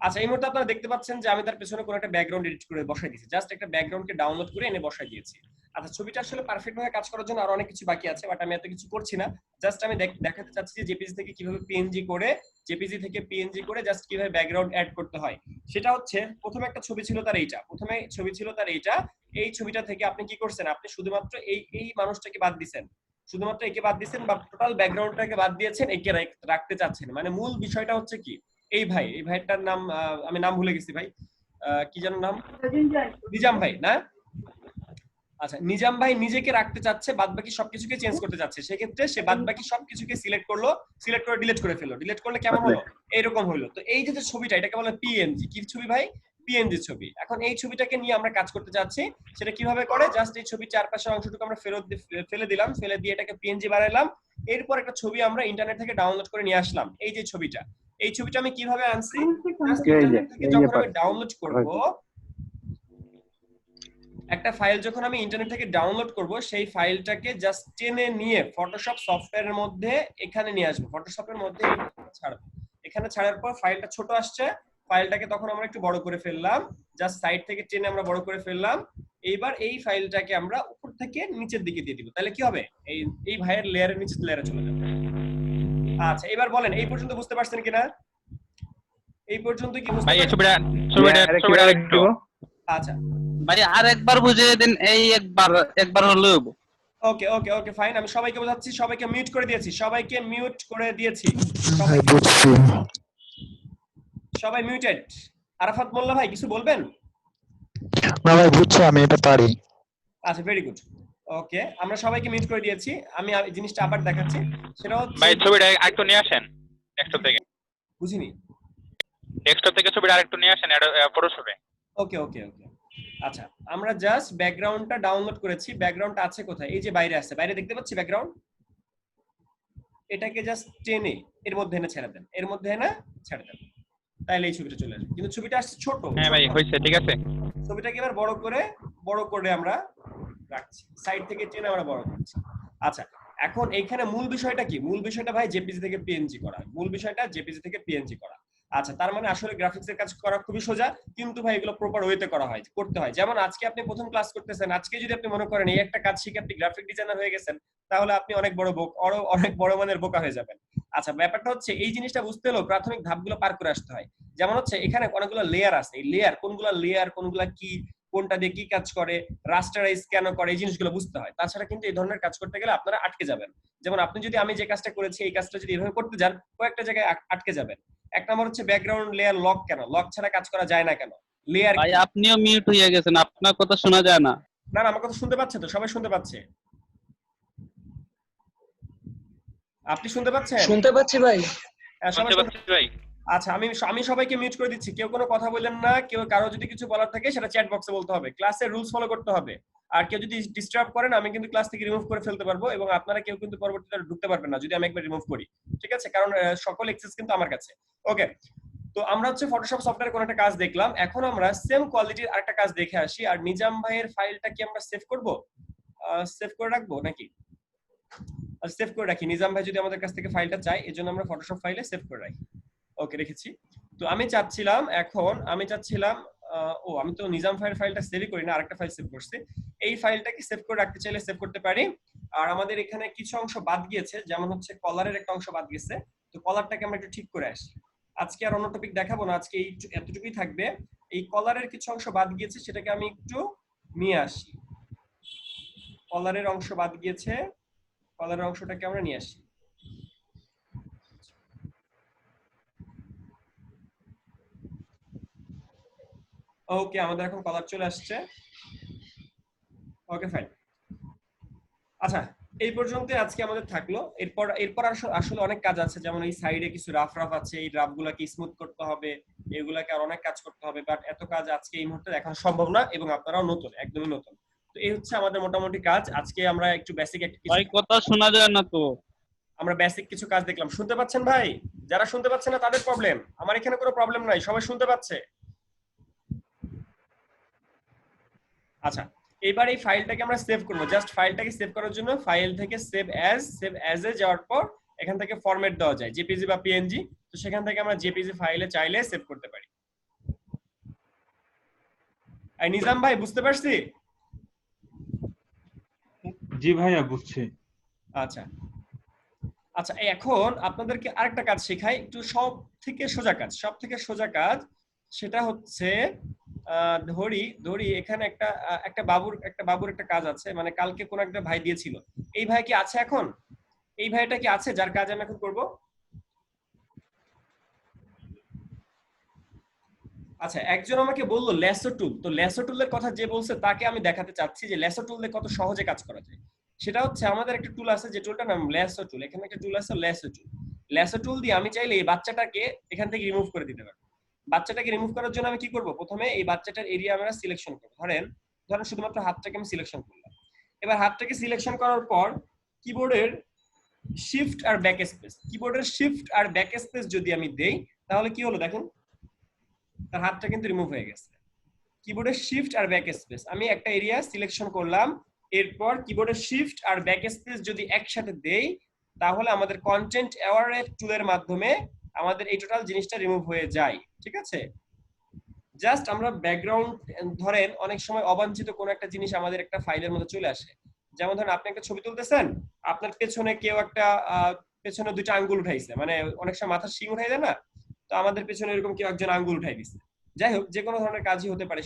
আচ্ছা, এই মুহূর্তে আপনারা দেখতে পাচ্ছেন যে আমি তার পেছনে কোনো একটা ব্যাকগ্রাউন্ড এডিট করে বসাই দিয়েছি, জাস্ট একটা ব্যাকগ্রাউন্ডকে ডাউনলোড করে এনে বসাই দিয়েছি। আচ্ছা, ছবিটা আসলে পারফেক্ট ভাবে কাজ করার জন্য আরো অনেক কিছু বাকি আছে, বাট আমি এত কিছু করছি না। জাস্ট আমি দেখাতে চাচ্ছি যে জেপিজি থেকে কিভাবে পিএনজি করে জাস্ট কিভাবে ব্যাকগ্রাউন্ড অ্যাড করতে হয়। সেটা হচ্ছে, প্রথমে একটা ছবি ছিল তার এইটা, এই ছবিটা থেকে আপনি কি করছেন? আপনি শুধুমাত্র এই মানুষটাকে বাদ দিয়েছেন, শুধুমাত্র একে বাদ দিয়েছেন, বা টোটাল ব্যাকগ্রাউন্ডটাকে বাদ দিয়েছেন, একে রাখতে চাচ্ছেন। মানে মূল বিষয়টা হচ্ছে কি, এই ভাইটার নাম আমি নাম ভুলে গেছি ভাই, কি যেন নাম? নিজাম ভাই না? আচ্ছা, নিজাম ভাই নিজেকে রাখতে চাচ্ছে, বাদবাকি সবকিছুকে চেঞ্জ করতে চাচ্ছে। সেক্ষেত্রে সে বাদবাকি সবকিছুকে সিলেক্ট করে ডিলিট করে ফেললো। ডিলিট করলে কেমন হলো? এইরকম হলো। তো এই যে ছবিটা, এটাকে বলে পিএনজি। কি ছবি ভাই? পিএনজি ছবি। এখন এই ছবিটাকে নিয়ে আমরা কাজ করতে যাচ্ছি। সেটা কিভাবে করে? জাস্ট এই ছবির চারপাশের অংশটুকু আমরা ফেলে দিলাম, ফেলে দিয়ে এটাকে পিএনজি বানাইলাম। এরপর একটা ছবি আমরা ইন্টারনেট থেকে ডাউনলোড করে নিয়ে আসলাম। এই যে ছবিটা, এই ছবিটা আমি কিভাবে আনছি? যখন আমি ডাউনলোড করব, একটা ফাইল যখন আমি ইন্টারনেট থেকে ডাউনলোড করব সেই ফাইলটাকে জাস্ট টেনে নিয়ে ফটোশপ সফটওয়্যারের মধ্যে এখানে নিয়ে আসবো, ফটোশপের মধ্যে ছাড়বো। এখানে ছাড়ার পর ফাইলটা ছোট আসছে, ফাইলটাকে তখন আমরা একটু বড় করে ফেললাম, জাস্ট সাইড থেকে টেনে আমরা বড় করে ফেললাম। এইবার এই ফাইলটাকে আমরা উপর থেকে নিচের দিকে দিয়ে দিব, তাহলে কি হবে, এই ভাইয়ের লেয়ারের নিচে লেয়ারে চলে যাবে। আচ্ছা এবার বলেন এই পর্যন্ত বুঝতে পারছেন কিনা? এই পর্যন্ত কি বুঝতে ভাই এই পারছেন? ছবিটা একটু আচ্ছা ভাই আরেকবার বুঝিয়ে দিন, এই একবার হলো। ওকে ওকে ওকে ফাইন, আমি সবাইকে বোঝাচ্ছি, সবাইকে মিউট করে দিয়েছি, সবাইকে মিউট করে দিয়েছি, সবাই মিউটেড। আরাফাত মোল্লা ভাই কিছু বলবেন? না ভাই বুঝছি, আমি এটা পারি। আচ্ছা ভেরি গুড, ওকে আমরা সবাইকে মিউট করে দিয়েছি। আমি জিনিসটা আবার দেখাচ্ছি, সেটা হচ্ছে ভাই ছবিটা আরেকটু নিয়ে আসেন ডেস্কটপ থেকে। বুঝিনি, ডেস্কটপ থেকে ছবিটা আরেকটু নিয়ে আসেন ফটোশপে। ওকে ওকে ওকে আচ্ছা আমরা জাস্ট ব্যাকগ্রাউন্ডটা ডাউনলোড করেছি, ব্যাকগ্রাউন্ডটা আছে কোথায়, এই যে বাইরে আছে, বাইরে দেখতে পাচ্ছি ব্যাকগ্রাউন্ড, এটাকে জাস্ট টেনে এর মধ্যে এনে ছেড়ে দেন, এর মধ্যে এনে ছেড়ে দেন, তাহলে এই ছবিটা চলে আসবে। কিন্তু ছবিটা আসছে ছোট। হ্যাঁ ভাই হয়েছে, ঠিক আছে। ছবিটাকে এবার বড় করে আমরা রাখছি, সাইড থেকে টেনে আমরা বড় করছি। আচ্ছা এখন এইখানে মূল বিষয়টা কি? মূল বিষয়টা ভাই জেপিজি থেকে পিএনজি করা, মূল বিষয়টা জেপিজি থেকে পিএনজি করা। আচ্ছা তার মানে আসলে গ্রাফিক্সের কাজ করা খুবই সোজা, কিন্তু ভাই এগুলো প্রপার ওয়েতে করতে হয়। যেমন আজকে আপনি প্রথম ক্লাস করতেছেন, আজকে যদি আপনি মনে করেন এই একটা কাজ শিখে আপনি গ্রাফিক ডিজাইনার হয়ে গেছেন, তাহলে আপনি অনেক বড় মানের বোকা হয়ে যাবেন। আচ্ছা ব্যাপারটা হচ্ছে এই জিনিসটা বুঝতে হলেও প্রাথমিক ধাপগুলো পার করে আসতে হয়। যেমন হচ্ছে এখানে অনেকগুলো লেয়ার আছে, এই লেয়ার কোনগুলা কি, কোনটা দিয়ে কি কাজ করে, রাস্টারাইজ কেন করে, এই জিনিসগুলো বুঝতে হয়। তাছাড়া কিন্তু এই ধরনের কাজ করতে গেলে আপনারা আটকে যাবেন। যেমন আপনি যদি আমি যে কাজটা করেছি এই কাজটা যদি এভাবে করতে যান, কয়েকটা জায়গায় আটকে যাবেন। এক নম্বর হচ্ছে ব্যাকগ্রাউন্ড লেয়ার লক কেন, লক ছাড়া কাজ করা যায় না কেন, লেয়ার ভাই আপনিও মিউট হয়ে গেছেন, আপনার কথা শোনা যায় না। না না আমার কথা শুনতে পাচ্ছে তো, সবাই শুনতে পাচ্ছে? আপনি শুনতে পাচ্ছেন? শুনতে পাচ্ছি ভাই। হ্যাঁ সবাই শুনতে পাচ্ছি ভাই। আচ্ছা আমি সবাইকে মিউট করে দিচ্ছি, কেউ কোনো কথা বললেন না, কেউ কারো যদি কিছু বলার থাকে সেটা চ্যাট বক্সে বলতে হবে, ক্লাসের রুলস ফলো করতে হবে। আর কেউ যদি ডিস্টার্ব করেন আমি কিন্তু ক্লাস থেকে রিমুভ করে ফেলতে পারবো, এবং আপনারা কেউ কিন্তু পরবর্তীতে ঢুকতে পারবেন না যদি আমি একবার রিমুভ করি, ঠিক আছে? কারণ সকল অ্যাক্সেস কিন্তু আমার কাছে। ওকে তো আমরা হচ্ছে ফটোশপ সফটওয়্যারে কোন একটা কাজ দেখলাম, এখন আমরা সেম কোয়ালিটির আরেকটা কাজ দেখে আসি। আর নিজাম ভাইয়ের ফাইলটা কি আমরা সেভ করব, সেভ করে রাখবো নাকি? সেভ করে রাখি, নিজাম ভাই যদি আমাদের কাছ থেকে ফাইলটা চাই, এজন্য আমরা ফটোশপ ফাইলে সেভ করে রাখি। ওকে রেখেছি। তো আমি চাচ্ছিলাম আমি তো নিজাম ফাইলটা সেভই করি না, আরেকটা ফাইল সেভ করছি। এই ফাইলটাকে সেভ করে রাখতে চাইলে সেভ করতে পারি। আর আমাদের এখানে কিছু অংশ বাদ গিয়েছে, যেমন হচ্ছে কলারের একটা অংশ বাদ গেছে, তো কলারটাকে আমরা একটু ঠিক করে আসি। আজকে আর অন্য টপিক দেখাবো না, আজকে এতটুকুই থাকবে। এই কলারের কিছু অংশ বাদ গিয়েছে, সেটাকে আমি একটু নিয়ে আসি। কলারের অংশ বাদ গিয়েছে, কলারের অংশটাকে আমরা নিয়ে আসি। ওকে আমাদের এখন কলার চলে আসছে। Okay fine. আচ্ছা এই পর্যন্ত আজকে আমাদের থাকলো। এরপর আসলে অনেক কাজ আছে, যেমন এই সাইডে কিছু রাফ আছে, এই রাফগুলোকে স্মুথ করতে হবে, এগুলাকে আর অনেক কাজ করতে হবে, বাট এত কাজ আজকে এই মুহূর্তে এখন সম্ভব না, এবং আপনারাও নতুন, একদমই নতুন। তো এই হচ্ছে আমাদের মোটামুটি কাজ আজকে। আমরা একটু বেসিক ভাই কথা শোনা যায় না তো, আমরা বেসিক কিছু কাজ দেখলাম। শুনতে পাচ্ছেন ভাই? যারা শুনতে পাচ্ছে না তাদের প্রবলেম, আমার এখানে কোনো প্রবলেম নাই, সবাই শুনতে পাচ্ছে। আচ্ছা এবার এই ফাইলটাকে আমরা সেভ করব। জাস্ট ফাইলটাকে সেভ করার জন্য ফাইল থেকে সেভ অ্যাজ এ যাওয়ার পর এখান থেকে ফরম্যাট দেওয়া যায় জেপিজি বা পিএনজি, তো সেখান থেকে আমরা জেপিজি ফাইলে চাইলে সেভ করতে পারি। আর নিজাম ভাই বুঝতে পারছি? জি ভাইয়া বুঝছি। আচ্ছা আচ্ছা এখন আপনাদেরকে আরেকটা কাজ শেখাই, একটু সব থেকে সোজা কাজ, সেটা হচ্ছে ধরি এখানে একটা বাবুর একটা কাজ আছে, মানে কালকে কোন একটা ভাই দিয়েছিল, এই ভাই কি আছে এখন? এই ভাইটা কি আছে যার কাজ আমি এখন করব? আচ্ছা একজন আমাকে বললো ল্যাসো টুল, তো ল্যাসো টুলের কথা যে বলছে তাকে আমি দেখাতে চাচ্ছি যে ল্যাসো টুল দিয়ে কত সহজে কাজ করা যায়। সেটা হচ্ছে আমাদের একটা টুল আছে, যে টুলটার নাম ল্যাসো টুল। এখানে একটা টুল আছে ল্যাসো টুল দিয়ে আমি চাইলে এই বাচ্চাটাকে এখান থেকে রিমুভ করে দিতে পারবো। বাচ্চাটাকে রিমুভ করার জন্য আমি কি করব, প্রথমে এই বাচ্চাটার এরিয়া আমরা সিলেকশন করব। ধরেন শুধুমাত্র হাতটাকে আমি সিলেকশন করলাম। এবার হাতটাকে সিলেকশন করার পর কিবোর্ডের শিফট আর ব্যাক স্পেস যদি আমি দেই, তাহলে কি হলো দেখুন, তার হাতটা কিন্তু রিমুভ হয়ে গেছে। কিবোর্ডের শিফট আর ব্যাক স্পেস, আমি একটা এরিয়া সিলেকশন করলাম, এরপর কিবোর্ডের শিফট আর ব্যাক স্পেস যদি একসাথে দেই তাহলে আমাদের কন্টেন্ট অ্যাওয়ারনেস টুলের মাধ্যমে আমাদের এই টোটাল জিনিসটা রিমুভ হয়ে যায়। ঠিক আছে, জাস্ট আমরা ব্যাকগ্রাউন্ড ধরেন অনেক সময় অবাঞ্ছিত কোনো একটা জিনিস আমাদের একটা ফাইলের মধ্যে চলে আসে, যেমন ধরেন আপনি একটা ছবি তুলতেছেন, আপনার পেছনে কেউ একটা পেছনে দুইটা আঙ্গুল উঠাইছে, মানে অনেক সময় মাথার শিং উঠাই দেয় না, তো আমাদের পেছনে এরকম কেউ একজন আঙ্গুল উঠাই দিচ্ছে। যাই হোক, যে কোনো ধরনের কাজই হতে পারে,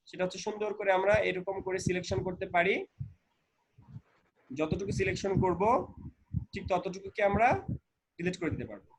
সেটা হচ্ছে সুন্দর করে আমরা এরকম করে সিলেকশন করতে পারি। যতটুকু সিলেকশন করব ঠিক ততটুকুকে আমরা ডিলিট করে দিতে পারবো।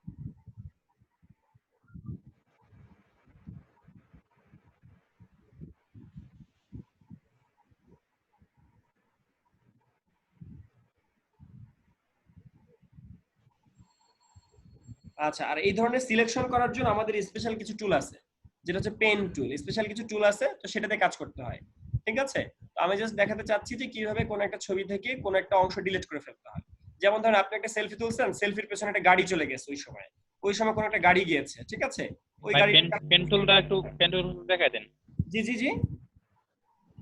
আচ্ছা, আর এই ধরনের সিলেকশন করার জন্য আমাদের স্পেশাল কিছু টুল আছে, যেটা হচ্ছে পেন টুল। স্পেশাল কিছু টুল আছে, তো সেটাতে কাজ করতে হয়। ঠিক আছে, তো আমি জাস্ট দেখাতে চাচ্ছি যে কিভাবে কোন একটা ছবি থেকে কোন একটা অংশ ডিলিট করে ফেলতে হয়। যেমন ধরেন আপনি একটা সেলফি তুলছেন, সেলফির পেছনে একটা গাড়ি চলে গেছে, ওই সময় কোন একটা গাড়ি গিয়েছে। ঠিক আছে, ওই গাড়ি পেন টুলটা একটু পেন টুল দেখাই দেন। জি জি জি,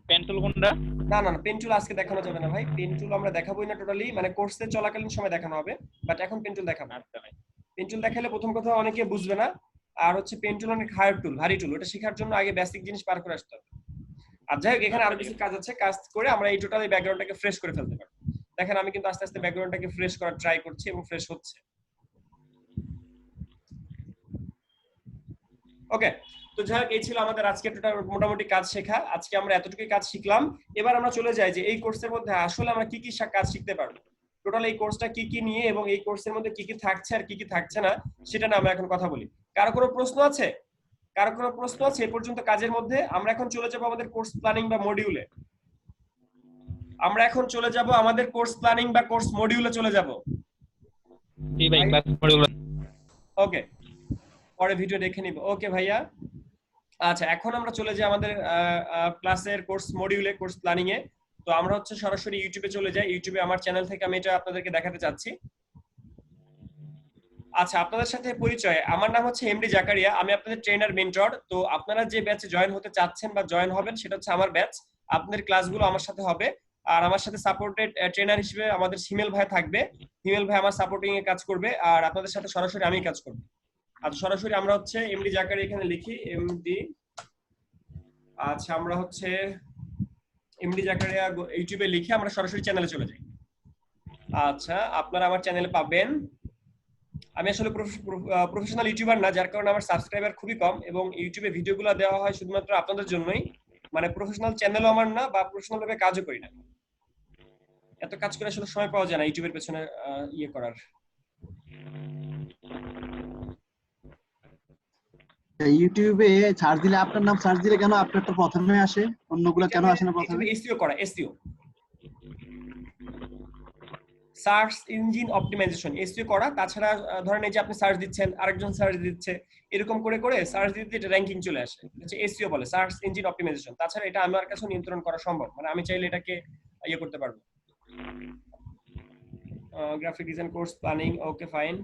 পেন টুল কোনটা? না না, পেন টুল আজকে দেখানো যাবে না ভাই, পেন টুল আমরা দেখাবোই না টোটালি, মানে কোর্সে চলাকালীন সময় দেখানো হবে, বাট এখন পেন টুল দেখাবো। আচ্ছা ভাই, পেন টুল দেখালে প্রথম কথা অনেকে বুঝবে না, আর হচ্ছে পেন টুল অনেক হার্ড টুল, ভারী টুল, ওটা শেখার জন্য আগে বেসিক জিনিস পার করে আসতে হবে। আর যাই হোক, এখানে আরো কিছু কাজ আছে, কাজ করে আমরা এই টোটাল ব্যাকগ্রাউন্ডটাকে ফ্রেশ করে ফেলতে পারবো। দেখেন আমি কিন্তু আস্তে আস্তে ব্যাকগ্রাউন্ডটাকে ফ্রেশ করার ট্রাই করছি এবং ফ্রেশ হচ্ছে। ওকে, তো যাই হোক, এই ছিল আমাদের আজকে টোটাল মোটামুটি কাজ শেখা। আজকে আমরা এতটুকুই কাজ শিখলাম। এবার আমরা চলে যাই যে এই কোর্সের মধ্যে আসলে আমরা কি কি কাজ শিখতে পারবো, টোটাল এই কোর্সটা কি কি নিয়ে এবং এই কোর্সের মধ্যে কি কি থাকছে আর কি কি থাকছে না সেটা না আমরা এখন কথা বলি। কারো কোনো প্রশ্ন আছে? কারো কোনো প্রশ্ন আছে এ পর্যন্ত কাজের মধ্যে? আমরা এখন চলে যাব আমাদের কোর্স প্ল্যানিং বা মডিউলে। আমরা এখন চলে যাব আমাদের কোর্স প্ল্যানিং বা কোর্স মডিউলে চলে যাব। জি ভাই, ক্লাস মডিউল। ওকে, পরে ভিডিও দেখে নিব। ওকে ভাইয়া, আচ্ছা এখন আমরা চলে যাই আমাদের ক্লাসের কোর্স মডিউলে, কোর্স প্ল্যানিং এ। তো আমরা হচ্ছে সরাসরি ইউটিউবে চলে যাই। ইউটিউবে আমার চ্যানেল থেকে আমি এটা আপনাদেরকে দেখাতে চাচ্ছি। আচ্ছা, আপনাদের সাথে পরিচয়, আমার নাম হচ্ছে এমডি জাকারিয়া, আমি আপনাদের ট্রেনার মেন্টর। তো আপনারা যে ব্যাচে জয়েন হতে চাচ্ছেন বা জয়েন হবেন সেটা হচ্ছে আমার ব্যাচ। আপনাদের ক্লাসগুলো আমার সাথে হবে, আর আমার সাথে সাপোর্টেড ট্রেনার হিসেবে আমাদের হিমেল ভাই থাকবে। হিমেল ভাই আমার সাপোর্টিং এ কাজ করবে, আর আপনাদের সাথে সরাসরি আমি কাজ করব। আচ্ছা, সরাসরি আমরা হচ্ছে এমডি জাকারিয়া এখানে লিখি, এমডি। আচ্ছা, আমরা হচ্ছে এমডি জাকারিয়া ইউটিউবে লিখে আমরা সরাসরি চ্যানেলে চলে যাই। আচ্ছা, আপনারা আমার চ্যানেলে পাবেন। আমি আসলে প্রফেশনাল ইউটিউবার না, যার কারণে আমার সাবস্ক্রাইবার খুবই কম এবং ইউটিউবে ভিডিওগুলো দেওয়া হয় শুধুমাত্র আপনাদের জন্যই, মানে প্রফেশনাল চ্যানেলও আমার না বা প্রফেশনাল ভাবে কাজও করি না। এত কাজ করে আসলে সময় পাওয়া যায় না ইউটিউবের পেছনে ইয়ে করার। ইউটিউবে সার্চ দিলে আপনার নাম সার্চ দিলে কেন আপনারটা প্রথমে আসে, অন্যগুলো কেন আসে না প্রথমে? এসইও করা, SEO search engine optimisation, SEO করা। তাছাড়া ধরেন এই যে আপনি সার্চ দিচ্ছেন, আরেকজন সার্চ দিচ্ছে, এরকম করে করে সার্চ দিতে এটা র‍্যাঙ্কিং চলে আসে, হচ্ছে এসইও বলে, সার্চ ইঞ্জিন অপটিমাইজেশন। তাছাড়া এটা আমার কাছে নিয়ন্ত্রণ করা সম্ভব, মানে আমি চাইলে এটাকে ইয়ে করতে পারবো। Graphic design course planning, okay fine.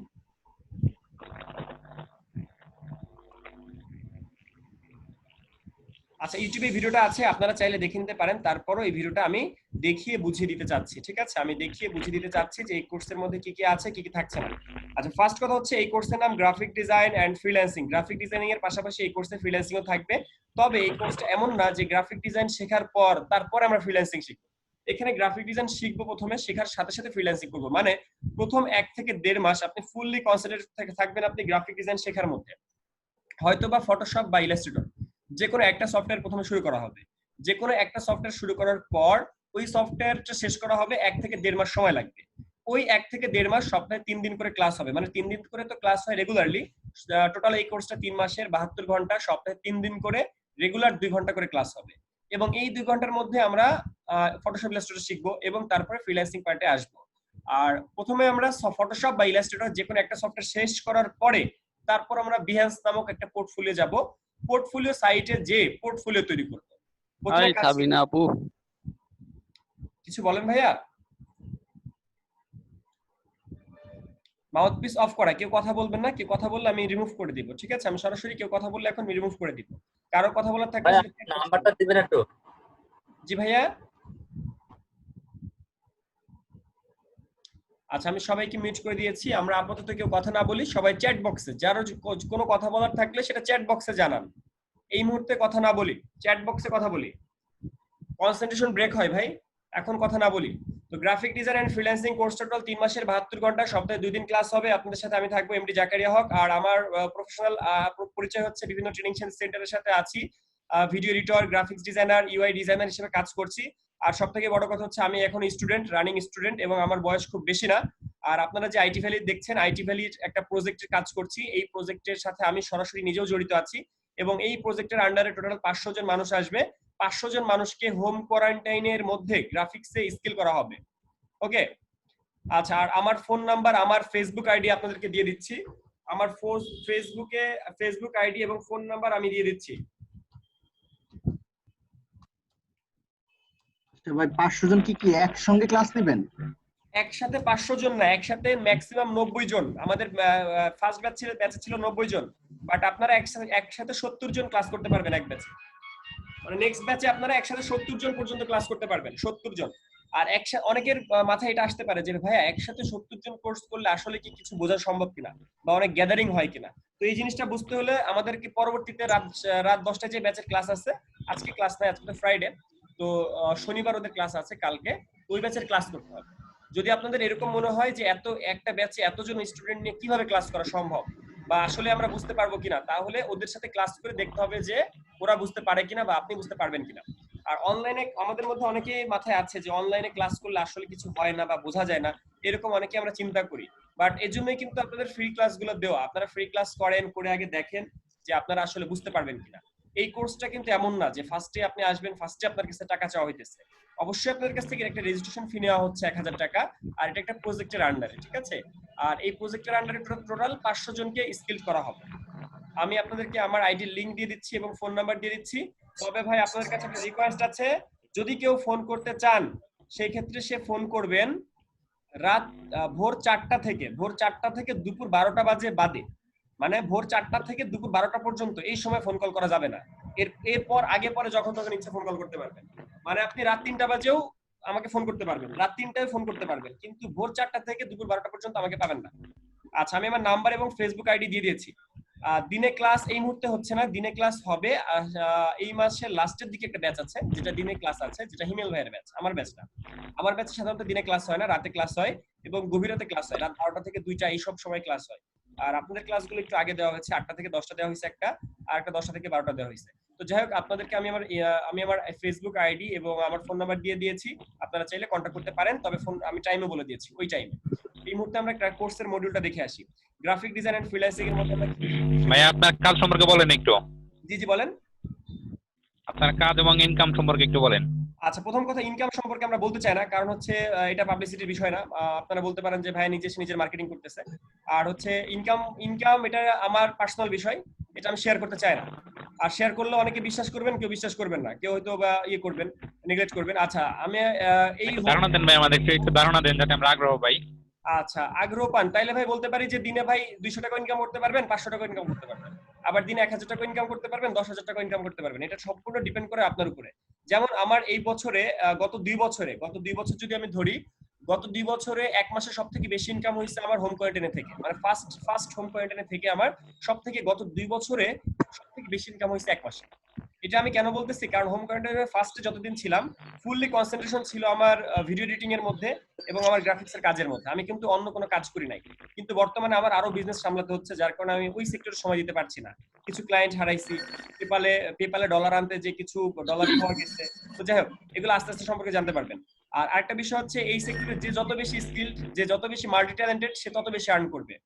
আচ্ছা, ইউটিউবে ভিডিওটা আছে, আপনারা চাইলে দেখে নিতে পারেন। তারপরও এই ভিডিওটা আমি দেখিয়ে বুঝিয়ে দিতে চাচ্ছি। ঠিক আছে, আমি দেখিয়ে বুঝিয়ে দিতে চাচ্ছি যে এই কোর্সের মধ্যে কি কি আছে, কি কি থাকছে না। আচ্ছা, ফার্স্ট কথা হচ্ছে এই কোর্সের নাম graphic design and freelancing. Graphic designing এর পাশাপাশি এই কোর্সে ফ্রিল্যান্সিংও থাকবে। তবে এই কোর্সটা এমন না যে গ্রাফিক ডিজাইন শেখার পর তারপরে আমরা ফ্রিল্যান্সিং শিখবো। এখানে গ্রাফিক ডিজাইন শিখবো প্রথমে, শেখার সাথে সাথে ফ্রিল্যান্সিং করবো। মানে প্রথম 1 থেকে 1.5 মাস আপনি ফুললি কনসেন্ট্রেট থাকবেন আপনি গ্রাফিক ডিজাইন শেখার মধ্যে। হয়তো বা ফটোশপ বা ইলাস্ট্রেটর, যে কোনো একটা সফটওয়্যার প্রথমে শুরু করা হবে। যে কোনো একটা সফটওয়্যার শুরু করার পর ওই সফটওয়্যারটা শেষ করা হবে 1 থেকে 1.5 মাস সময় লাগবে। ওই 1 থেকে 1.5 মাস সপ্তাহে 3 দিন করে ক্লাস হবে, মানে 3 দিন করে তো ক্লাস হয় রেগুলারলি। টোটাল এই কোর্সটা 3 মাসের 72 ঘন্টা, সপ্তাহে 3 দিন করে রেগুলার 2 ঘন্টা করে ক্লাস হবে। এবং এই 2 ঘন্টার মধ্যে আমরা ফটোশপ ইলাস্ট্রেটর শিখবো এবং তারপরে ফ্রিল্যান্সিং পার্টে আসবো। আর প্রথমে আমরা ফটোশপ বা ইলাস্ট্রেটর যে কোনো একটা সফটওয়্যার শেষ করার পরে তারপর আমরা বিহেন্স নামক একটা পোর্টফোলিও যাব। পোর্টফোলিও সাইটে যে পোর্টফোলিও তৈরি করব। সাবিনা আপু, কিছু বলেন ভাইয়া? মাউথপিস অফ করা, কেউ কথা বলবেন না, কেউ কথা বললে আমি রিমুভ করে দিব। ঠিক আছে, আমি সরাসরি কেউ কথা বললে এখন রিমুভ করে দিব। কারো কথা বলার থাকলে ভাইয়া সেটা text box এ নাম্বারটা দিবেন একটু। জি ভাইয়া। আচ্ছা আমি সবাইকে মিউট করে দিয়েছি। আমরা আপাতত কেউ কথা না বলি, সবাই চ্যাট বক্সে, যার কোনো কথা বলার থাকলে সেটা চ্যাট বক্সে জানান। এই মুহূর্তে কথা না বলি, চ্যাট বক্সে কথা বলি। কনসেন্ট্রেশন ব্রেক হয় ভাই, এখন কথা না বলি। তো graphic design and freelancing course total 3 মাসের 72 ঘন্টা, সপ্তাহে 2 দিন ক্লাস হবে। আপনাদের সাথে আমি থাকবো এমডি জাকারিয়া হক, আর আমার প্রফেশনাল পরিচয় হচ্ছে বিভিন্ন ট্রেনিং সেন্টারের সাথে আছি, video editor, graphics designer, UI designer হিসেবে কাজ করছি। আর সবথেকে বড় কথা হচ্ছে আমি এখন স্টুডেন্ট, রানিং স্টুডেন্ট, এবং আমার বয়স খুব বেশি না। আর আপনারা যে আইটি ভ্যালি দেখছেন, আইটি ভ্যালির একটা প্রজেক্টের কাজ করছি। এই প্রজেক্টের সাথে আমি সরাসরি নিজেও জড়িত আছি, এবং এই প্রজেক্টের আন্ডারে টোটাল 500 জন মানুষ আসবে। 500 জন মানুষকে হোম কোয়ারেন্টাইনের মধ্যে গ্রাফিক্সে স্কিল করা হবে। ওকে, আচ্ছা। আর আমার ফোন নাম্বার, আমার ফেসবুক আইডি আপনাদেরকে দিয়ে দিচ্ছি। আমার ফেসবুক আইডি এবং ফোন নাম্বার আমি দিয়ে দিচ্ছি। ভাই 500 জন কি একসঙ্গে ক্লাস নেবেন? একসাথে 500 জন না, একসাথে ম্যাক্সিমাম 90 জন। আমাদের ফার্স্ট ব্যাচে ছিল 90 জন, বাট আপনারা একসাথে 70 জন ক্লাস করতে পারবেন এক ব্যাচে। মানে নেক্সট ব্যাচে আপনারা একসাথে 70 জন পর্যন্ত ক্লাস করতে পারবেন, 70 জন। আর অনেকের মাথায় এটা আসতে পারে যে ভাইয়া একসাথে 70 জন কোর্স করলে আসলে কি কিছু বোঝা সম্ভব কিনা, বা অনেক গ্যাদারিং হয় কিনা। তো এই জিনিসটা বুঝতে হলে আমাদেরকে পরবর্তীতে রাত 10টায় যে ব্যাচের ক্লাস আছে, আজকে ক্লাস নাই, আজকে ফ্রাইডে, তো শনিবার ওদের ক্লাস আছে কালকে, ওই ব্যাচের ক্লাস করতে হবে। যদি আপনাদের এরকম মনে হয় যে একটা ব্যাচে এতজন স্টুডেন্ট নিয়ে কিভাবে ক্লাস করা সম্ভব, বা আসলে আমরা বুঝতে পারবো কিনা, তাহলে ওদের সাথে ক্লাস করে দেখতে হবে যে ওরা বুঝতে পারে কিনা বা আপনি বুঝতে পারবেন কিনা। আর অনলাইনে আমাদের মধ্যে অনেকেই মাথায় আছে যে অনলাইনে ক্লাস করলে আসলে কিছু হয় না বা বোঝা যায় না, এরকম অনেকে আমরা চিন্তা করি। বাট এর জন্যই কিন্তু আপনাদের ফ্রি ক্লাসগুলো দেওয়া। আপনারা ফ্রি ক্লাস করেন, করে আগে দেখেন যে আপনারা আসলে বুঝতে পারবেন কিনা। এই কোর্সটা কিন্তু এমন না যে ফার্স্টে আপনি আসবেন, ফার্স্টে আপনার কাছে টাকা চাওয়া হইতেছে। অবশ্যই আপনাদের কাছ থেকে একটা রেজিস্ট্রেশন ফি নেওয়া হচ্ছে 1000 টাকা, আর এটা একটা প্রজেক্টের আন্ডারে, ঠিক আছে? আর এই প্রজেক্টের আন্ডারে টোটাল 500 জনকে স্কিল করা হবে। আমি আপনাদেরকে আমার আইডি লিংক দিয়ে দিচ্ছি এবং ফোন নাম্বার দিয়ে দিচ্ছি। তবে ভাই আপনাদের কাছে একটা রিকোয়েস্ট আছে, যদি কেউ ফোন করতে চান সেই ক্ষেত্রে সে ফোন করবেন রাত ভোর 4টা থেকে দুপুর 12টা বাদে, মানে ভোর 4টা থেকে দুপুর 12টা পর্যন্ত এই সময় ফোন কল করা যাবে না। এরপর আগে পরে যখন তখন ইচ্ছা ফোন কল করতে পারবেন। মানে আপনি রাত 3টা বাজেও আমাকে ফোন করতে পারবেন, রাত 3টায় ফোন করতে পারবেন, কিন্তু ভোর 4টা থেকে দুপুর 12টা পর্যন্ত আমাকে পাবেন না। আচ্ছা, আমি আমার নাম্বার এবং ফেসবুক আইডি দিয়ে দিয়েছি। দিনে ক্লাস এই মুহূর্তে হচ্ছে না, দিনে ক্লাস হবে এই মাসের লাস্টের দিকে একটা ব্যাচ আছে যেটা দিনে ক্লাস আছে, যেটা হিমেল ভাইয়ের ব্যাচ। আমার ব্যাচটা, আমার ব্যাচে সাধারণত দিনে ক্লাস হয় না, রাতে ক্লাস হয় এবং গভীর রাতে ক্লাস হয়, রাত 12টা থেকে 2টা এইসব সময় ক্লাস হয়। আর আপনাদের ক্লাসগুলো একটু আগে দেওয়া হয়েছে, 8টা থেকে 10টা দেওয়া হয়েছে একটা, আর একটা 10টা থেকে 12টা দেওয়া হয়েছে। তো যাই হোক, আপনাদেরকে আমি আমার ফেসবুক আইডি এবং আমার ফোন নাম্বার দিয়ে দিয়েছি, আপনারা চাইলে কন্ট্যাক্ট করতে পারেন। তবে ফোন আমি টাইমও বলে দিয়েছি, ওই টাইমে। এই মুহূর্তে আমরা কোর্সের মডিউলটা দেখে আসি। গ্রাফিক ডিজাইন এন্ড ফ্রিল্যান্সিং এর মধ্যে ভাই আপনার কাজ সম্পর্কে বলেন একটু। জি বলেন। আপনার কাজ এবং ইনকাম সম্পর্কে একটু বলেন। আচ্ছা, প্রথম কথা, ইনকাম সম্পর্কে আমরা বলতে চাই না, কারণ হচ্ছে এটা পাবলিসিটির বিষয় না। আপনারা বলতে পারেন যে ভাই নিজের মার্কেটিং করতেছে। আর হচ্ছে ইনকাম এটা আমার পার্সোনাল বিষয়, এটা আমি শেয়ার করতে চাই না। আর শেয়ার করলে অনেকে বিশ্বাস করবেন, কেউ বিশ্বাস করবেন না, কেউ হয়তো বা করবেন, নেগলেক্ট করবেন। আচ্ছা, আমি এই ধারণা দেন ভাই, আমাদেরকে একটু ধারণা দেন যাতে আমরা আগ্রহ পাই। আচ্ছা, আগ্রহ পান তাইলে ভাই বলতে পারি যে দিনে ভাই 200 টাকা ইনকাম করতে পারবেন, 500 টাকা ইনকাম করতে পারবেন, আবার দিনে 1000 টাকা ইনকাম করতে পারবেন, 10,000 টাকা ইনকাম করতে পারবেন। এটা সম্পূর্ণ ডিপেন্ড করে আপনার উপরে। যেমন আমার এই বছরে গত 2 বছর যদি আমি ধরি, গত 2 বছরে 1 মাসে সবথেকে বেশি ইনকাম হয়েছে আমার হোম কোয়ারেন্টাইনে থেকে, মানে ফার্স্ট হোম কোয়ারেন্টাইনে থেকে আমার সবথেকে গত 2 বছরে সবথেকে বেশি ইনকাম হয়েছে 1 মাসে। এটা আমি কেন বলতেছি, কারণ হোম কোয়ারেন্টাইনে ফার্স্টে যতদিন ছিলাম ফুললি কনসেন্ট্রেশন ছিল আমার ভিডিও এডিটিং এর মধ্যে এবং আমার গ্রাফিক্সের কাজের মধ্যে। আমি কিন্তু অন্য কোনো কাজ করি নাই, কিন্তু বর্তমানে আমার আরো বিজনেস সামলাতে হচ্ছে, যার কারণে আমি ওই সেক্টরে সময় দিতে পারছি না। কিছু ক্লায়েন্ট হারাইছি, পেপালে ডলার আনতে যে কিছু ডলার পাওয়া গেছে। তো যাই হোক, এগুলো আস্তে আস্তে সম্পর্কে জানতে পারবেন। আর আরেকটা বিষয় হচ্ছে, এই সেক্টরে যে যত বেশি স্কিলড, যে যত বেশি মাল্টি ট্যালেন্টেড, সে তত বেশি আর্ন করবে।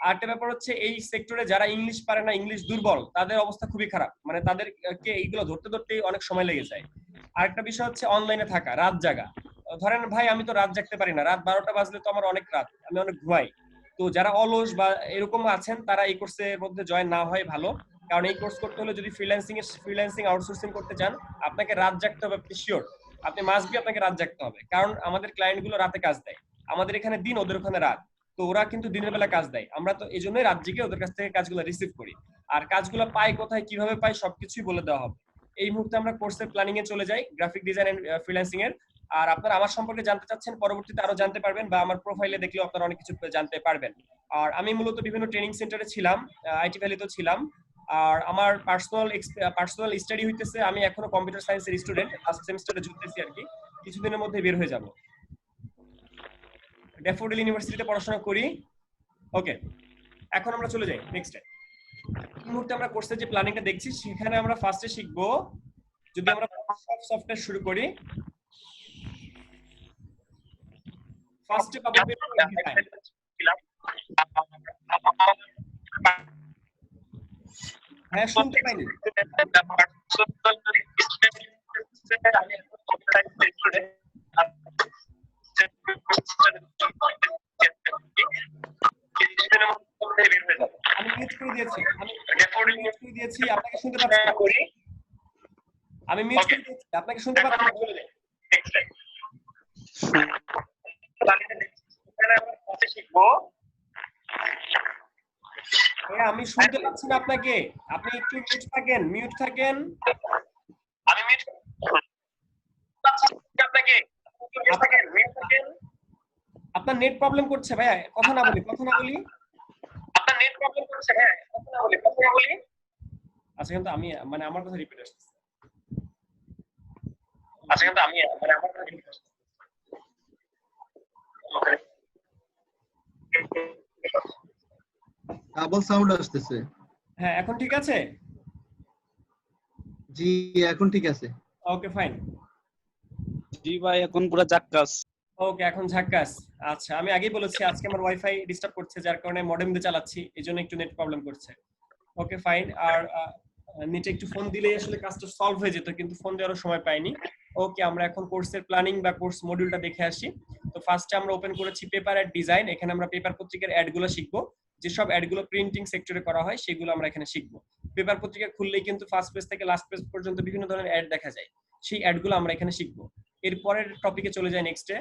আরেকটা ব্যাপার হচ্ছে, এই সেক্টরে যারা ইংলিশ পারে না, ইংলিশ দুর্বল, তাদের অবস্থা খুবই খারাপ, মানে তাদেরকে এইগুলো ধরতে অনেক সময় লেগে যায়। আরেকটা বিষয় হচ্ছে অনলাইনে থাকা, রাত জাগা। ধরেন ভাই, আমি তো রাত জাগতে পারি না, রাত 12টা বাজলে তো আমার অনেক রাত, আমি অনেক ঘুমাই। তো যারা অলস বা এরকম আছেন, তারা এই কোর্সের মধ্যে জয়েন না হয় ভালো, কারণ এই কোর্স করতে হলে যদি ফ্রিল্যান্সিং আউটসোর্সিং করতে চান, আপনাকে রাত জাগতে হবে, আপনি শিওর, আপনি মাস্ট বি আপনাকে রাত জাগতে হবে, কারণ আমাদের ক্লায়েন্ট গুলো রাতে কাজ দেয়। আমাদের এখানে দিন, ওদের ওখানে রাত। তো তো ওরা কিন্তু দিনের বেলা কাজ দেয়, আমরা তো এই জন্যই রাত জেগে ওদের কাছ থেকে কাজগুলো রিসিভ করি। আর কাজগুলো পাই কোথায়, কিভাবে পাই, সবকিছুই বলে দেওয়া হবে। এই মুহূর্তে আমরা কোর্সের প্ল্যানিং এ চলে যাই, গ্রাফিক ডিজাইন এন্ড ফ্রিল্যান্সিং এর। আর আপনারা আমার সম্পর্কে জানতে চাচ্ছেন, পরবর্তীতে আরো জানতে পারবেন, বা আমার প্রোফাইলে দেখলেও আপনারা অনেক কিছু জানতে পারবেন। আর আমি মূলত বিভিন্ন ট্রেনিং সেন্টারে ছিলাম, আইটি ভ্যালিতেও ছিলাম। আর আমার পার্সোনাল স্টাডি হইতেছে, আমি এখনো কম্পিউটার সায়েন্সের স্টুডেন্ট, ফার্স্ট সেমিস্টারে ঢুকতেছি আর কি, কিছুদিনের মধ্যে বের হয়ে যাব। ড্যাফোডিল ইউনিভার্সিটিতে পড়াশোনা করি। ওকে, এখন আমরা চলে যাই নেক্সটে। এই মুহূর্তে আমরা কোর্সের যে প্ল্যানিংটা দেখছি, সেখানে আমরা ফার্স্টে শিখবো, যদি আমরা সফটওয়্যার শুরু করি, ফার্স্টে পাবো পেপার ডিজাইন। হ্যাঁ, শুনতে পাইনি। আমি মিউট করে দিয়েছি, আপনাকে শুনতে পাচ্ছি না। আমি মিউট করে দিয়েছি, আপনাকে শুনতে পাচ্ছি না। চলে যাই নেক্সট। আমি শুনতে পাচ্ছি না আপনাকে, আপনি একটু মিউট থাকেন। আমি মিউট আপনাকে, আপনার নেট প্রবলেম করছে ভাইয়া, কথা না বলি। আপনার নেট প্রবলেম করছে ভাইয়া, কথা না বলি। আচ্ছা, কিন্তু আমি মানে আমার কথা রিপিট আসছে। ডাবল সাউন্ড আসতেছে। হ্যাঁ, এখন ঠিক আছে? জি, এখন ঠিক আছে। ওকে, ফাইন। জি ভাই, এখন পুরো ঝাক্কাস। ওকে, এখন ঝাক্কাস। আচ্ছা, আমি আগেই বলেছি আজকে আমার ওয়াইফাই ডিস্টার্ব করছে, যার কারণে মডেম দিয়ে চালাচ্ছি, এইজন্য একটু নেট প্রবলেম করছে। ওকে, ফাইন। আর নিচে একটু ফোন দিলেই আসলে কাজটা সলভ হয়ে যেত, কিন্তু ফোন দেওয়ার সময় পাইনি। ওকে, আমরা এখন কোর্সের প্ল্যানিং বা কোর্স মডিউলটা দেখে আসি। তো ফার্স্টে আমরা ওপেন করেছি পেপার অ্যাড ডিজাইন। এখানে আমরা পেপার পত্রিকার অ্যাডগুলো শিখবো, যেসব অ্যাডগুলো প্রিন্টিং সেক্টরে করা হয় সেগুলো আমরা এখানে শিখবো। পেপার পত্রিকা খুললেই কিন্তু ফার্স্ট পেজ থেকে লাস্ট পেজ পর্যন্ত বিভিন্ন ধরনের অ্যাড দেখা যায়, সেই অ্যাডগুলো আমরা এখানে শিখবো। এরপরের টপিকে চলে যায় নেক্সটে,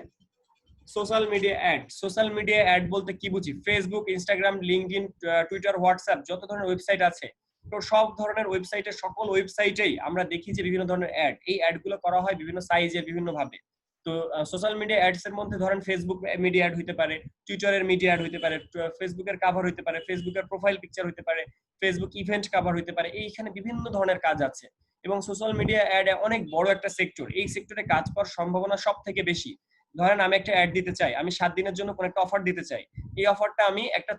social media ad. Social media ad বলতে কি বুঝি? Facebook, Instagram, LinkedIn, Twitter, WhatsApp, যত ধরনের ওয়েবসাইট আছে, তো সব ধরনের ওয়েবসাইটে, সকল ওয়েবসাইটেই আমরা দেখি যে বিভিন্ন ধরনের অ্যাড, এই অ্যাডগুলো করা হয় বিভিন্ন সাইজে, বিভিন্ন ভাবে। তো সোশ্যাল মিডিয়া অ্যাডস এর মধ্যে ধরেন ফেসবুক মিডিয়া অ্যাড হইতে পারে, টুইটারের মিডিয়া অ্যাড হইতে পারে, ফেসবুকের কভার হইতে পারে, ফেসবুকের প্রোফাইল পিকচার হইতে পারে, ফেসবুক ইভেন্ট কভার হইতে পারে। এইখানে বিভিন্ন ধরনের কাজ আছে, এবং সোশ্যাল মিডিয়া অ্যাড অনেক বড় একটা সেক্টর। এই সেক্টরে কাজ করার সম্ভাবনা সব থেকে বেশি। ধরেন আমি একটা অ্যাড দিতে চাই, আমি 7 দিনের জন্য কোন একটা অফার দিতে চাই। এই অফারটা আমি একটা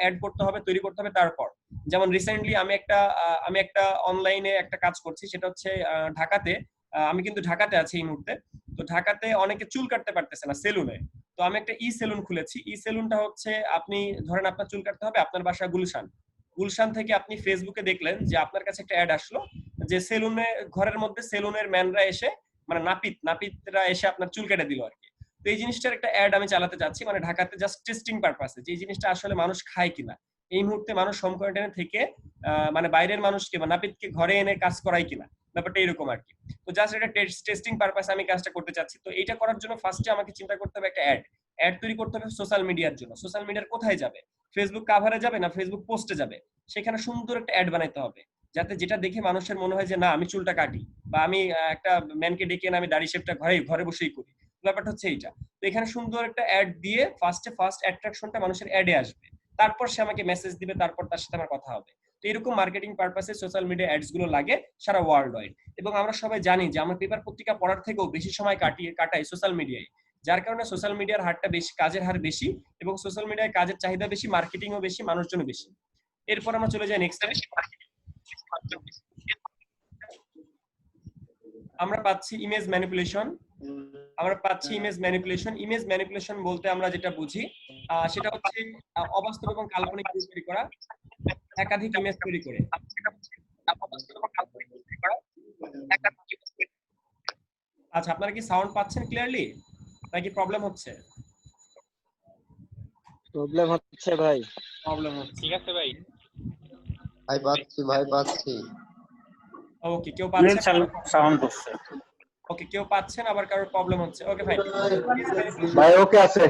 অ্যাড করতে হবে, তৈরি করতে হবে। তারপর যেমন রিসেন্টলি আমি একটা অনলাইনে একটা কাজ করছি, সেটা হচ্ছে ঢাকাতে। আমি কিন্তু ঢাকাতে আছি এই মুহূর্তে। তো ঢাকাতে অনেকে চুল কাটতে পারতেছে না সেলুনে। তো আমি একটা সেলুন খুলেছি। সেলুনটা হচ্ছে, আপনি ধরেন আপনার চুল কাটতে হবে, আপনার বাসা গুলশান থেকে আপনি ফেসবুকে দেখলেন যে আপনার কাছে একটা অ্যাড আসলো, যে সেলুনে, ঘরের মধ্যে সেলুনের ম্যানরা এসে, মানে নাপিতরা এসে আপনার চুল কেটে দিল আর কি। তো এই জিনিসটার একটা অ্যাড আমি চালাতে চাচ্ছি, মানে ঢাকাতে, জাস্ট টেস্টিং পারপাসে, যে এই জিনিসটা আসলে মানুষ খায় কিনা। এই মুহূর্তে মানুষ হোম কোয়ারেন্টাইনে থেকে মানে বাইরের মানুষকে বা নাপিতকে ঘরে এনে কাজ করায় কিনা, ব্যাপারটা এরকম আর কি। তো জাস্ট এটা টেস্টিং পারপাসে আমি কাজটা করতে চাচ্ছি। তো এইটা করার জন্য ফার্স্টে আমাকে চিন্তা করতে হবে একটা অ্যাড তৈরি করতে হবে সোশ্যাল মিডিয়ার জন্য। সোশ্যাল মিডিয়ার কোথায় যাবে? ফেসবুক কাভারে যাবে না ফেসবুক পোস্টে যাবে? সেখানে সুন্দর একটা অ্যাড বানাইতে হবে, যাতে যেটা দেখে মানুষের মনে হয় যে না, আমি চুলটা কাটি, বা আমি একটা ম্যানকে ডেকে এনে আমি দাড়ি শেভটা ঘরে বসেই করি। ব্যাপারটা হচ্ছে এইটা। তো এখানে সুন্দর একটা অ্যাড দিয়ে ফার্স্ট অ্যাট্রাকশনটা মানুষের অ্যাডে আসবে, তারপর সে আমাকে মেসেজ দিবে, তারপর তার সাথে আমার কথা হবে। তো এরকম মার্কেটিং পারপাসে সোশ্যাল মিডিয়া অ্যাডস গুলো লাগে সারা ওয়ার্ল্ড ওয়াইড। এবং আমরা সবাই জানি যে আমরা পেপার পত্রিকা পড়ার থেকেও বেশি সময় কাটাই সোশ্যাল মিডিয়ায়, যার কারণে সোশ্যাল মিডিয়ার হারটা বেশি, কাজের হার বেশি, এবং সোশ্যাল মিডিয়ায় কাজের চাহিদা বেশি, মার্কেটিংও বেশি, মানুষজনও বেশি। এরপর আমরা চলে যাই নেক্সট। আমরা পাচ্ছি ইমেজ ম্যানিপুলেশন। ইমেজ ম্যানিপুলেশন বলতে আমরা যেটা বুঝি, সেটা হচ্ছে অবাস্তব এবং কাল্পনিক তৈরি করা, একাধিক ইমেজ তৈরি করে। আচ্ছা, আপনারা কি সাউন্ড পাচ্ছেন ক্লিয়ারলি, নাকি প্রবলেম হচ্ছে? প্রবলেম হচ্ছে ভাই। ঠিক আছে ভাই। ভাই পাচ্ছি। ওকে, কেউ পাচ্ছেন? সাউন্ড হচ্ছে। ওকে, কেউ পাচ্ছেন, আবার কারোর প্রবলেম হচ্ছে। ওকে, ফাইন। ভাই ওকে আছে।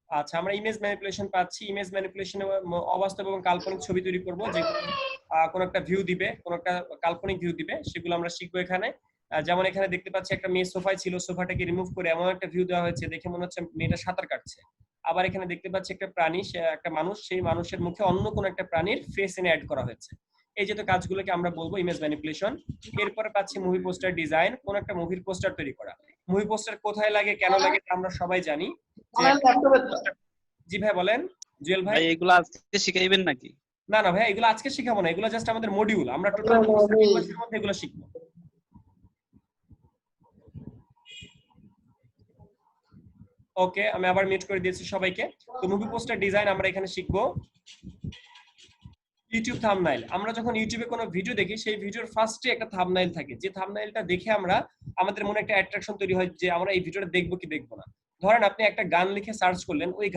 আচ্ছা, আমরা ইমেজ ম্যানিপুলেশন পাচ্ছি। ইমেজ ম্যানিপুলেশনে অবাস্তব এবং কাল্পনিক ছবি তৈরি করব, যেগুলো কোন একটা ভিউ দিবে, কোন একটা কাল্পনিক ভিউ দিবে, সেগুলো আমরা শিখবো এখানে। যেমন এখানে দেখতে পাচ্ছি একটা মেয়ে সোফায় ছিল, সোফাটাকে রিমুভ করে এমন একটা ভিউ দেওয়া হয়েছে দেখে মনে হচ্ছে মেয়েটা সাঁতার কাটছে। আবার এখানে দেখতে পাচ্ছি একটা প্রাণী, সে একটা মানুষ, সেই মানুষের মুখে অন্য কোন একটা প্রাণীর ফেস এনে অ্যাড করা হয়েছে। এই যে তো কাজগুলোকে আমরা বলবো ইমেজ ম্যানিপুলেশন। এরপরে পাচ্ছি মুভি পোস্টার ডিজাইন, কোন একটা মুভির পোস্টার তৈরি করা। মুভি পোস্টার কোথায় লাগে, কেন লাগে তা আমরা সবাই জানি। জি ভাই বলেন, জুয়েল ভাই। ভাই এগুলো আজকে শিখাইবেন নাকি? না না ভাই, এগুলো আজকে শিখাবো না, এগুলো জাস্ট আমাদের মডিউল, আমরা টোটাল 3 মাসের মধ্যে এগুলো শিখবো। ওকে, আমি আবার মিউট করে দিয়েছি সবাইকে। তো মুভি পোস্টার ডিজাইন আমরা এখানে শিখবো। ইউটিউব থাম্বনেইল, আমরা যখন ইউটিউবে কোনো ভিডিও দেখি, সেই ভিডিওর ফার্স্টে একটা থাম্বনেইল থাকে, যে থাম্বনেইলটা দেখে আমাদের মনে একটা অ্যাট্রাকশন তৈরি হয় যে আমরা এই ভিডিওটা দেখবো কি দেখবো না। ধরেন আপনি একটা গান লিখে সার্চ করলেন, ওই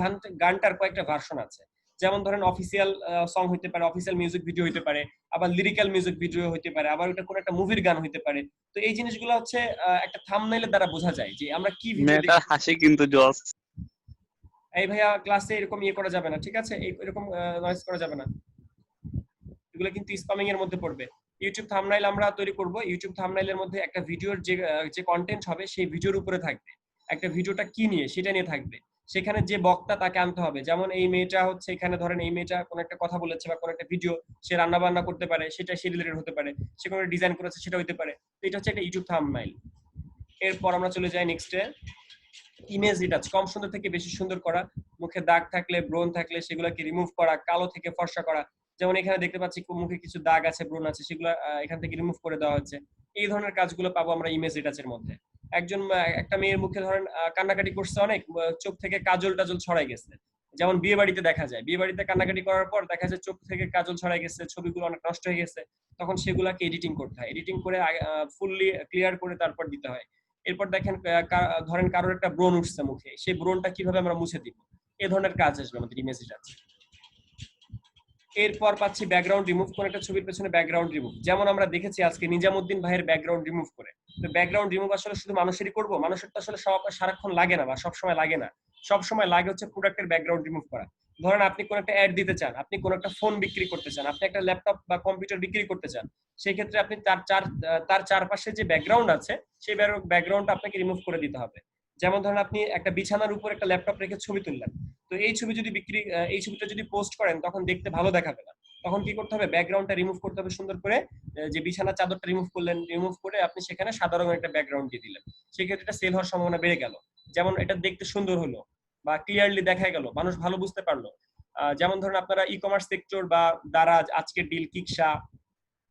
গানটার কয়েকটা ভার্সন আছে। যেমন ধরেন অফিসিয়াল সং হইতে পারে, অফিসিয়াল মিউজিক ভিডিও হইতে পারে, আবার লিরিক্যাল মিউজিক ভিডিও হইতে পারে, আবার ওটা কোনো একটা মুভির গান হইতে পারে। তো এই জিনিসগুলো হচ্ছে একটা থাম্বনেইলের দ্বারা বোঝা যায় যে আমরা কি ভিডিও মেয়েটা হাসি কিন্তু জস। এই ভাইয়া ক্লাসে এরকম ইয়ে করা যাবে না, ঠিক আছে? এরকম নয়েজ করা যাবে না, এগুলো কিন্তু স্প্যামিং এর মধ্যে পড়বে। ইউটিউব থাম্বনেইল আমরা তৈরি করব। ইউটিউব থাম্বনেইলের মধ্যে একটা ভিডিওর যে কন্টেন্ট হবে সেই ভিডিওর উপরে থাকবে, একটা ভিডিওটা কি নিয়ে সেটা নিয়ে থাকবে। সেখানে যে বক্তা তাকে আনতে হবে। যেমন এই মেয়েটা হচ্ছে, এখানে ধরেন এই মেয়েটা কোন একটা কথা বলেছে বা কোন একটা ভিডিও, সে রান্না বান্না করতে পারে, সেটা সে রিলেটেড হতে পারে, সে কোনো ডিজাইন করেছে সেটা হতে পারে। তো এটা হচ্ছে একটা ইউটিউব থাম্বনেইল। এরপর আমরা চলে যাই নেক্সটে, ইমেজ রিটাচ, কম সুন্দর থেকে বেশি সুন্দর করা। মুখে দাগ থাকলে, ব্রণ থাকলে সেগুলোকে রিমুভ করা, কালো থেকে ফর্সা করা। যেমন এখানে দেখতে পাচ্ছি মুখে কিছু দাগ আছে, ব্রণ আছে, সেগুলো এখান থেকে রিমুভ করে দেওয়া হচ্ছে। এই ধরনের কাজগুলো পাবো আমরা ইমেজ রিটাচের মধ্যে। একটা মেয়ের মুখে ধরেন কান্নাকাটি করছে অনেক, চোখ থেকে কাজল টাজল ছড়াই গেছে, যেমন বিয়ে বাড়িতে দেখা যায়। বিয়ে বাড়িতে কান্নাকাটি করার পর দেখা যায় চোখ থেকে কাজল ছড়াই গেছে, ছবিগুলো অনেক নষ্ট হয়ে গেছে, তখন সেগুলোকে এডিটিং করতে হয়। এডিটিং করে ফুললি ক্লিয়ার করে তারপর দিতে হয়। এরপর দেখেন ধরেন কারোর একটা ব্রণ উঠছে মুখে, সেই ব্রণটা কিভাবে আমরা মুছে দিব, এই ধরনের কাজ আসবে আমাদের ইমেজ রিটাচ। এরপর পাচ্ছি ব্যাকগ্রাউন্ড রিমুভ, কোন একটা ছবির পেছনে ব্যাকগ্রাউন্ড রিমুভ। যেমন আমরা দেখেছি আজকে নিজামুদ্দিন ভাইয়ের ব্যাকগ্রাউন্ড রিমুভ করে। তো ব্যাকগ্রাউন্ড রিমুভ আসলে শুধু মানুষেরই করব, মানুষের তো আসলে সারাক্ষণ লাগে না বা সব সময় লাগে না। সব সময় লাগে হচ্ছে প্রোডাক্টের ব্যাকগ্রাউন্ড রিমুভ করা। ধরেন আপনি কোন একটা অ্যাড দিতে চান, আপনি কোন একটা ফোন বিক্রি করতে চান, আপনি একটা ল্যাপটপ বা কম্পিউটার বিক্রি করতে চান, সেই ক্ষেত্রে আপনি তার চারপাশে যে ব্যাকগ্রাউন্ড আছে সেই ব্যাকগ্রাউন্ডটা আপনাকে রিমুভ করে দিতে হবে। যেমন ধরেন আপনি একটা বিছানার উপর একটা ল্যাপটপ রেখে ছবি তুললেন, তো এই ছবিটা যদি পোস্ট করেন তখন দেখতে ভালো দেখাবে না। তখন কি করতে হবে, ব্যাকগ্রাউন্ডটা রিমুভ করতে হবে সুন্দর করে। যে বিছানার চাদরটা রিমুভ করলেন, রিমুভ করে আপনি সেখানে সাদা রঙের একটা ব্যাকগ্রাউন্ড দিয়ে দিলেন, সেক্ষেত্রে এটা সেল হওয়ার সম্ভাবনা বেড়ে গেল। যেমন এটা দেখতে সুন্দর হলো বা ক্লিয়ারলি দেখা গেল, মানুষ ভালো বুঝতে পারলো। যেমন ধরেন আপনারা ই কমার্স সেক্টর বা দারাজ, আজকের ডিল, কিকসা,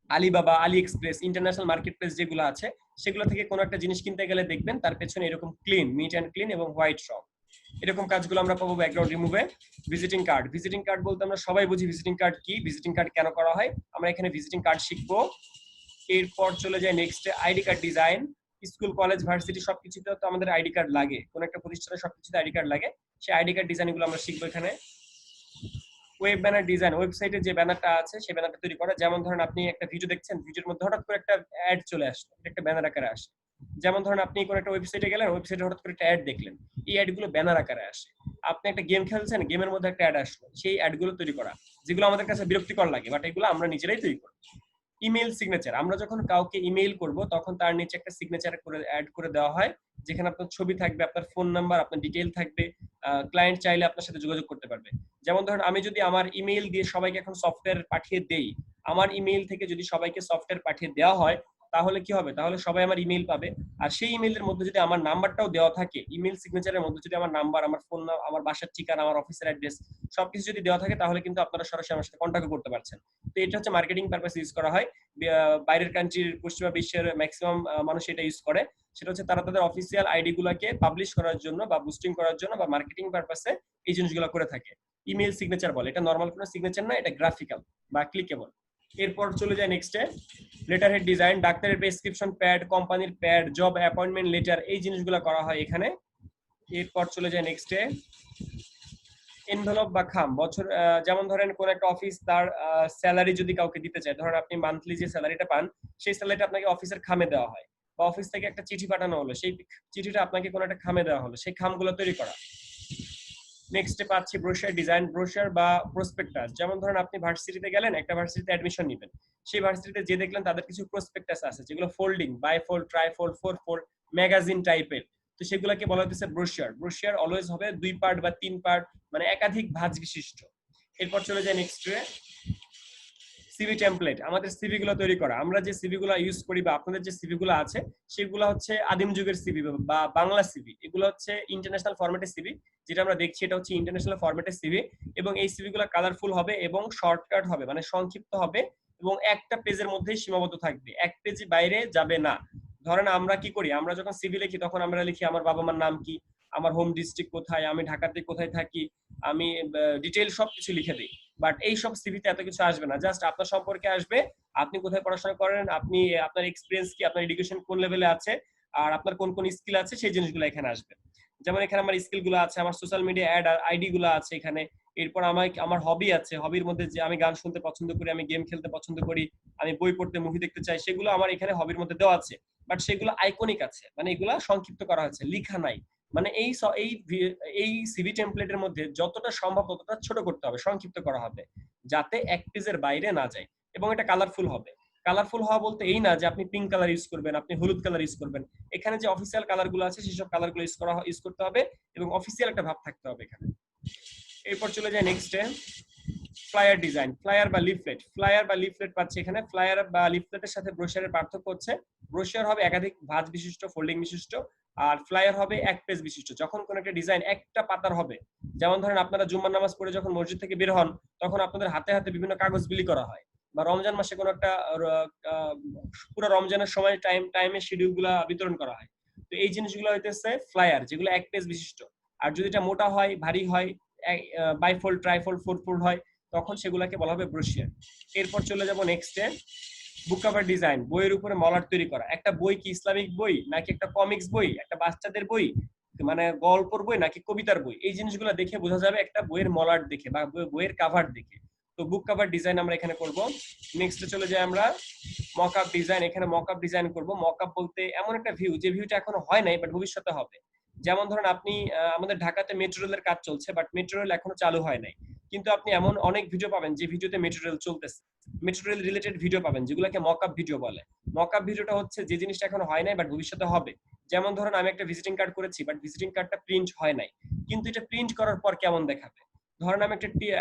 আলিবাবা, আলি এক্সপ্রেস, ইন্টারন্যাশনাল মার্কেট প্লেস যেগুলো আছে, সেগুলো থেকে কোনো একটা জিনিস কিনতে গেলে দেখবেন তার পেছনে এরকম ক্লিন, নিট অ্যান্ড ক্লিন এবং হোয়াইট রং, এরকম কাজগুলো আমরা পাবো ব্যাকগ্রাউন্ড রিমুভে। ভিজিটিং কার্ড বলতে আমরা সবাই বুঝি ভিজিটিং কার্ড কি, ভিজিটিং কার্ড কেন করা হয়, আমরা এখানে ভিজিটিং কার্ড শিখবো। এরপর চলে যায় নেক্সটে ID card design. School, college, varsity সবকিছুতে তো আমাদের আইডি কার্ড লাগে, কোন একটা প্রতিষ্ঠানে সবকিছুতে আইডি কার্ড লাগে, সেই আইডি কার্ড ডিজাইনগুলো আমরা শিখবো এখানে। ওয়েব ব্যানার ডিজাইন, ওয়েবসাইটে যে ব্যানারটা আছে সেই ব্যানারটা তৈরি করা। যেমন ধরেন আপনি একটা ভিডিও দেখছেন, ভিডিওর মধ্যে হঠাৎ করে একটা অ্যাড চলে আসলো, একটা ব্যানার আকারে আসে। যেমন ধরেন আপনি কোন একটা ওয়েবসাইটে গেলেন, ওয়েবসাইটে হঠাৎ করে একটা অ্যাড দেখলেন, এই অ্যাডগুলো ব্যানার আকারে আসে। আপনি একটা গেম খেলছেন, গেমের মধ্যে একটা অ্যাড আসলো, সেই অ্যাডগুলো তৈরি করা, যেগুলো আমাদের কাছে বিরক্তিকর লাগে, বাট এগুলো আমরা নিজেরাই তৈরি করি। ইমেল সিগনেচার, আমরা যখন কাউকে ইমেইল করব তখন তার নিচে একটা সিগনেচার করে অ্যাড করে দেওয়া হয়, যেখানে আপনার ছবি থাকবে, আপনার ফোন নাম্বার, আপনার ডিটেইল থাকবে। ক্লায়েন্ট চাইলে আপনার সাথে যোগাযোগ করতে পারবে। যেমন ধরেন আমি যদি আমার ইমেইল দিয়ে সবাইকে এখন সফটওয়্যার পাঠিয়ে দেই, আমার ইমেইল থেকে যদি সবাইকে সফটওয়্যার পাঠিয়ে দেওয়া হয়, তাহলে কি হবে, তাহলে সবাই আমার ইমেইল পাবে। আর সেই ইমেইলের মধ্যে যদি আমার নাম্বারটাও দেওয়া থাকে, ইমেইল সিগনেচারের মধ্যে যদি আমার নাম্বার, আমার ফোন নাম্বার, আমার বাসার ঠিকানা, আমার অফিসের অ্যাড্রেস সবকিছু যদি দেওয়া থাকে, তাহলে কিন্তু আপনারা সরাসরি আমার সাথে কন্ট্যাক্ট করতে পারছেন। তো এটা হচ্ছে মার্কেটিং পারপাস ইউজ করা হয়। বাইরের কান্ট্রির, পশ্চিমা বিশ্বের ম্যাক্সিমাম মানুষ এটা ইউজ করে। সেটা হচ্ছে তারা তাদের অফিসিয়াল আইডি গুলাকে পাবলিশ করার জন্য বা বুস্টিং করার জন্য বা মার্কেটিং পারপাসে এই জিনিসগুলো করে থাকে। ইমেইল সিগনেচার বলে, এটা নরমাল কোনো সিগনেচার না, এটা গ্রাফিক্যাল বা ক্লিকেবল। এরপর চলে যায় নেক্সটে লেটার হেড ডিজাইন, ডাক্তারের প্রেসক্রিপশন প্যাড, কোম্পানির প্যাড, জব অ্যাপয়েন্টমেন্ট লেটার, এই জিনিসগুলো করা হয় এখানে। এরপর চলে যায় নেক্সটে এনভেলপ বা খাম। বছর যেমন ধরেন কোন একটা অফিস তার স্যালারি যদি কাউকে দিতে চায়, ধরেন আপনি মান্থলি যে স্যালারিটা পান, সেই স্যালারিটা আপনাকে অফিসের খামে দেওয়া হয়, বা অফিস থেকে একটা চিঠি পাঠানো হলো, সেই চিঠিটা আপনাকে কোন একটা খামে দেওয়া হলো, সেই খামগুলো তৈরি করা। নেক্সটে পাচ্ছি ব্রোশার ডিজাইন, ব্রোশার বা প্রসপেক্টাস। যেমন ধরেন আপনি ভার্সিটিতে গেলেন, একটা ভার্সিটিতে অ্যাডমিশন নেবেন, সেই ভার্সিটিতে যে দেখলেন তাদের কিছু প্রসপেক্টাস আছে যেগুলো folding, bifold, trifold, four magazine টাইপের, তো সেগুলোকে বলা হচ্ছে ব্রোশার। ব্রোশার অলওয়েজ হবে 2 পার্ট বা 3 পার্ট, মানে একাধিক ভাঁজ বিশিষ্ট। এরপর চলে যায় নেক্সটে সিভি টেমপ্লেট। আমাদের সিভি গুলো তৈরি করা, আমরা যে সিভি গুলো ইউজ করি বা আপনাদের যে সিভি গুলো আছে সেগুলো হচ্ছে আদিম যুগের সিভি বা বাংলা সিভি। এগুলো হচ্ছে ইন্টারন্যাশনাল ফরম্যাটের সিভি, যেটা আমরা দেখছি এটা হচ্ছে ইন্টারন্যাশনাল ফরম্যাটের সিভি। এবং এই সিভি গুলো কালারফুল হবে এবং শর্টকাট হবে, মানে সংক্ষিপ্ত হবে এবং একটা পেজের মধ্যেই সীমাবদ্ধ থাকবে, এক পেজ বাইরে যাবে না। ধরেন আমরা কি করি, আমরা যখন সিভি লিখি তখন আমরা লিখি আমার বাবা মার নাম কি, আমার হোম ডিস্ট্রিক্ট কোথায়, আমি ঢাকাতে কোথায় থাকি, আমি ডিটেইল সবকিছু লিখে দিই। বাট এই সব সিভিতে এত কিছু আসবে না, জাস্ট আপনার সম্পর্কে আসবে, আপনি কোথায় পড়াশোনা করেন, আপনি আপনার এক্সপিরিয়েন্স কি, আপনার এডুকেশন কোন লেভেলে আছে, আর আপনার কোন কোন স্কিল আছে, সেই জিনিসগুলো এখানে আসবে। যেমন এখানে আমার স্কিল গুলো আছে, আমার সোশ্যাল মিডিয়া অ্যাড আইডি গুলো আছে এখানে। এরপর আমার হবি আছে, হবির মধ্যে যে আমি গান শুনতে পছন্দ করি, আমি গেম খেলতে পছন্দ করি, আমি বই পড়তে, মুভি দেখতে চাই, সেগুলো আমার এখানে হবির মধ্যে দেওয়া আছে। বাট সেগুলো আইকনিক আছে, মানে এগুলা সংক্ষিপ্ত করা হয়েছে, লেখা নাই। মানে এই সিভি টেমপ্লেটের মধ্যে যতটা সম্ভব ততটা ছোট করতে হবে, সংক্ষিপ্ত করা হবে, যাতে এক পেজের বাইরে না যায়। এবং এটা কালারফুল হবে। কালারফুল হওয়া বলতে এই না যে আপনি পিঙ্ক কালার ইউজ করবেন, আপনি হলুদ কালার ইউজ করবেন। এখানে যে অফিসিয়াল কালার গুলো আছে সেসব কালার গুলো ইউজ করতে হবে এবং অফিসিয়াল একটা ভাব থাকতে হবে এখানে। এরপর চলে যায় নেক্সটে ফ্লায়ার ডিজাইন, ফ্লায়ার বা লিফলেট। ফ্লায়ার বা লিফলেট পাচ্ছি এখানে। ফ্লায়ার বা লিফলেটের সাথে ব্রোশারের পার্থক্য হচ্ছে ব্রোশার হবে একাধিক ভাঁজ বিশিষ্ট, ফোল্ডিং বিশিষ্ট, আর ফ্লায়ার হবে এক পেজ বিশিষ্ট। যখন কোন একটা ডিজাইন একটা পাতার হবে, যেমন ধরেন আপনারা জুম্মার নামাজ পড়ে যখন মসজিদ থেকে বের হন তখন আপনাদের হাতে হাতে বিভিন্ন কাগজ বিলি করা হয়, বা রমজান মাসে কোনো একটা পুরো রমজানের সময় টাইমে শিডিউল গুলা বিতরণ করা হয়। তো এই জিনিসগুলো হইতেছে ফ্লায়ার, যেগুলো এক পেজ বিশিষ্ট। আর যদি এটা মোটা হয়, ভারী হয়, বাইফোল্ড, ট্রাইফোল্ড, ফোরফোল্ড হয়, তখন সেগুলোকে বলা হবে ব্রোশিয়ার। এরপর চলে যাব নেক্সটে বুক কভার ডিজাইন, বইয়ের উপরে মলাট তৈরি করা। একটা বই কি ইসলামিক বই, নাকি একটা কমিক্স বই, একটা বাচ্চাদের বই, মানে গল্পের বই, নাকি কবিতার বই, এই জিনিসগুলো দেখে বোঝা যাবে একটা বইয়ের মলাট দেখে বা বইয়ের কাভার দেখে। তো বুক কভার ডিজাইন আমরা এখানে করব। নেক্সটে চলে যাই আমরা মক আপ ডিজাইন। এখানে মক আপ ডিজাইন করব। মক আপ বলতে এমন একটা ভিউ, যে ভিউটা এখনো হয় নাই বাট ভবিষ্যতে হবে। যেমন ধরেন আপনি আমাদের ঢাকাতে মেট্রো রেলের কাজ চলছে, বাট মেট্রো রেল এখনো চালু হয় নাই, কিন্তু আপনি এমন অনেক ভিডিও পাবেন যে ভিডিওতে মেট্রো রেল চলতেছে, মেট্রো রেল রিলেটেড ভিডিও পাবেন, যেগুলোকে মক আপ ভিডিও বলে। মক আপ ভিডিওটা হচ্ছে যে জিনিসটা এখনো হয় নাই বাট ভবিষ্যতে হবে। যেমন ধরেন আমি একটা ভিজিটিং কার্ড করেছি, বাট ভিজিটিং কার্ডটা প্রিন্ট হয় নাই, কিন্তু এটা প্রিন্ট করার পর কেমন দেখাবে। ধরেন আমি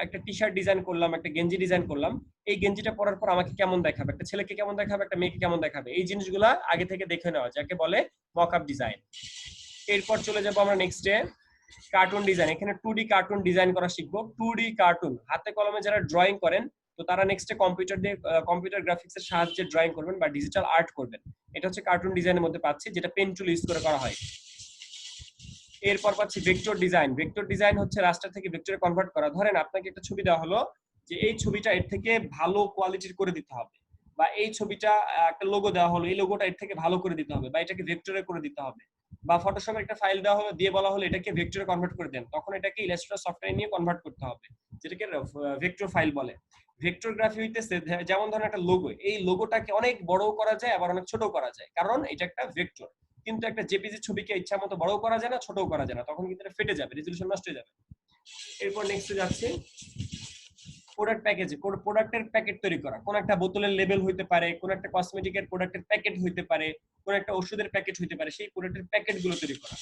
একটা টি শার্ট ডিজাইন করলাম, একটা গেঞ্জি ডিজাইন করলাম, এই গেঞ্জিটা পরার পর আমাকে কেমন দেখাবে, একটা ছেলেকে কেমন দেখাবে, একটা মেয়েকে কেমন দেখাবে, এই জিনিসগুলা আগে থেকে দেখে নেওয়া, যাকে বলে মক আপ ডিজাইন। এরপর চলে যাবো আমরা নেক্সটে কার্টুন ডিজাইন। এখানে 2D কার্টুন ডিজাইন করা শিখবো। 2D কার্টুন হাতে কলমে যারা ড্রয়িং করেন, তো তারা নেক্সটে কম্পিউটার গ্রাফিক্সের সাহায্যে ড্রয়িং করবেন বা ডিজিটাল আর্ট করবেন। এটা হচ্ছে কার্টুন ডিজাইনের মধ্যে পাচ্ছি, যেটা পেন টুল ইউজ করে করা হয়। এরপর পাচ্ছি ভেক্টর ডিজাইন। ভেক্টর ডিজাইন হচ্ছে রাস্টার থেকে ভেক্টরে কনভার্ট করা। ধরেন আপনাকে একটা ছবি দেওয়া হলো, যে এই ছবিটা এর থেকে ভালো কোয়ালিটির করে দিতে হবে, বা এই ছবিটা একটা লোগো দেওয়া হলো, এই লোগোটা এর থেকে ভালো করে দিতে হবে, বা এটাকে ভেক্টরে করে দিতে হবে, বা ফটোশপের একটা ফাইল দেওয়া হলো, দিয়ে বলা হলো এটাকে ভেক্টরে কনভার্ট করে দেন, তখন এটাকে ইলাস্ট্রেটর সফটওয়্যার নিয়ে কনভার্ট করতে হবে, যেটাকে ভেক্টর ফাইল বলে। ভেক্টর গ্রাফি হইতেছে যেমন ধরেন একটা লোগো, এই লোগোটাকে অনেক বড় করা যায় আবার অনেক ছোট করা যায়, কারণ এটা একটা ভেক্টর। কিন্তু একটা জেপিজি ছবিকে ইচ্ছা মতো বড় করা যায় না, ছোটও করা যায় না, তখন কিন্তু এটা ফেটে যাবে, রেজোলিউশন নষ্ট হয়ে যাবে। এরপর নেক্সটে যাচ্ছে প্রোডাক্ট প্যাকেজ। প্রোডাক্টের প্যাকেট তৈরি করা। কোন একটা বোতলের লেবেল হইতে পারে, কোন একটা কসমেটিকের প্রোডাক্টের প্যাকেট হইতে পারে, কোন একটা ওষুধের প্যাকেট হইতে পারে, সেই প্রোডাক্টের প্যাকেট গুলো তৈরি করা।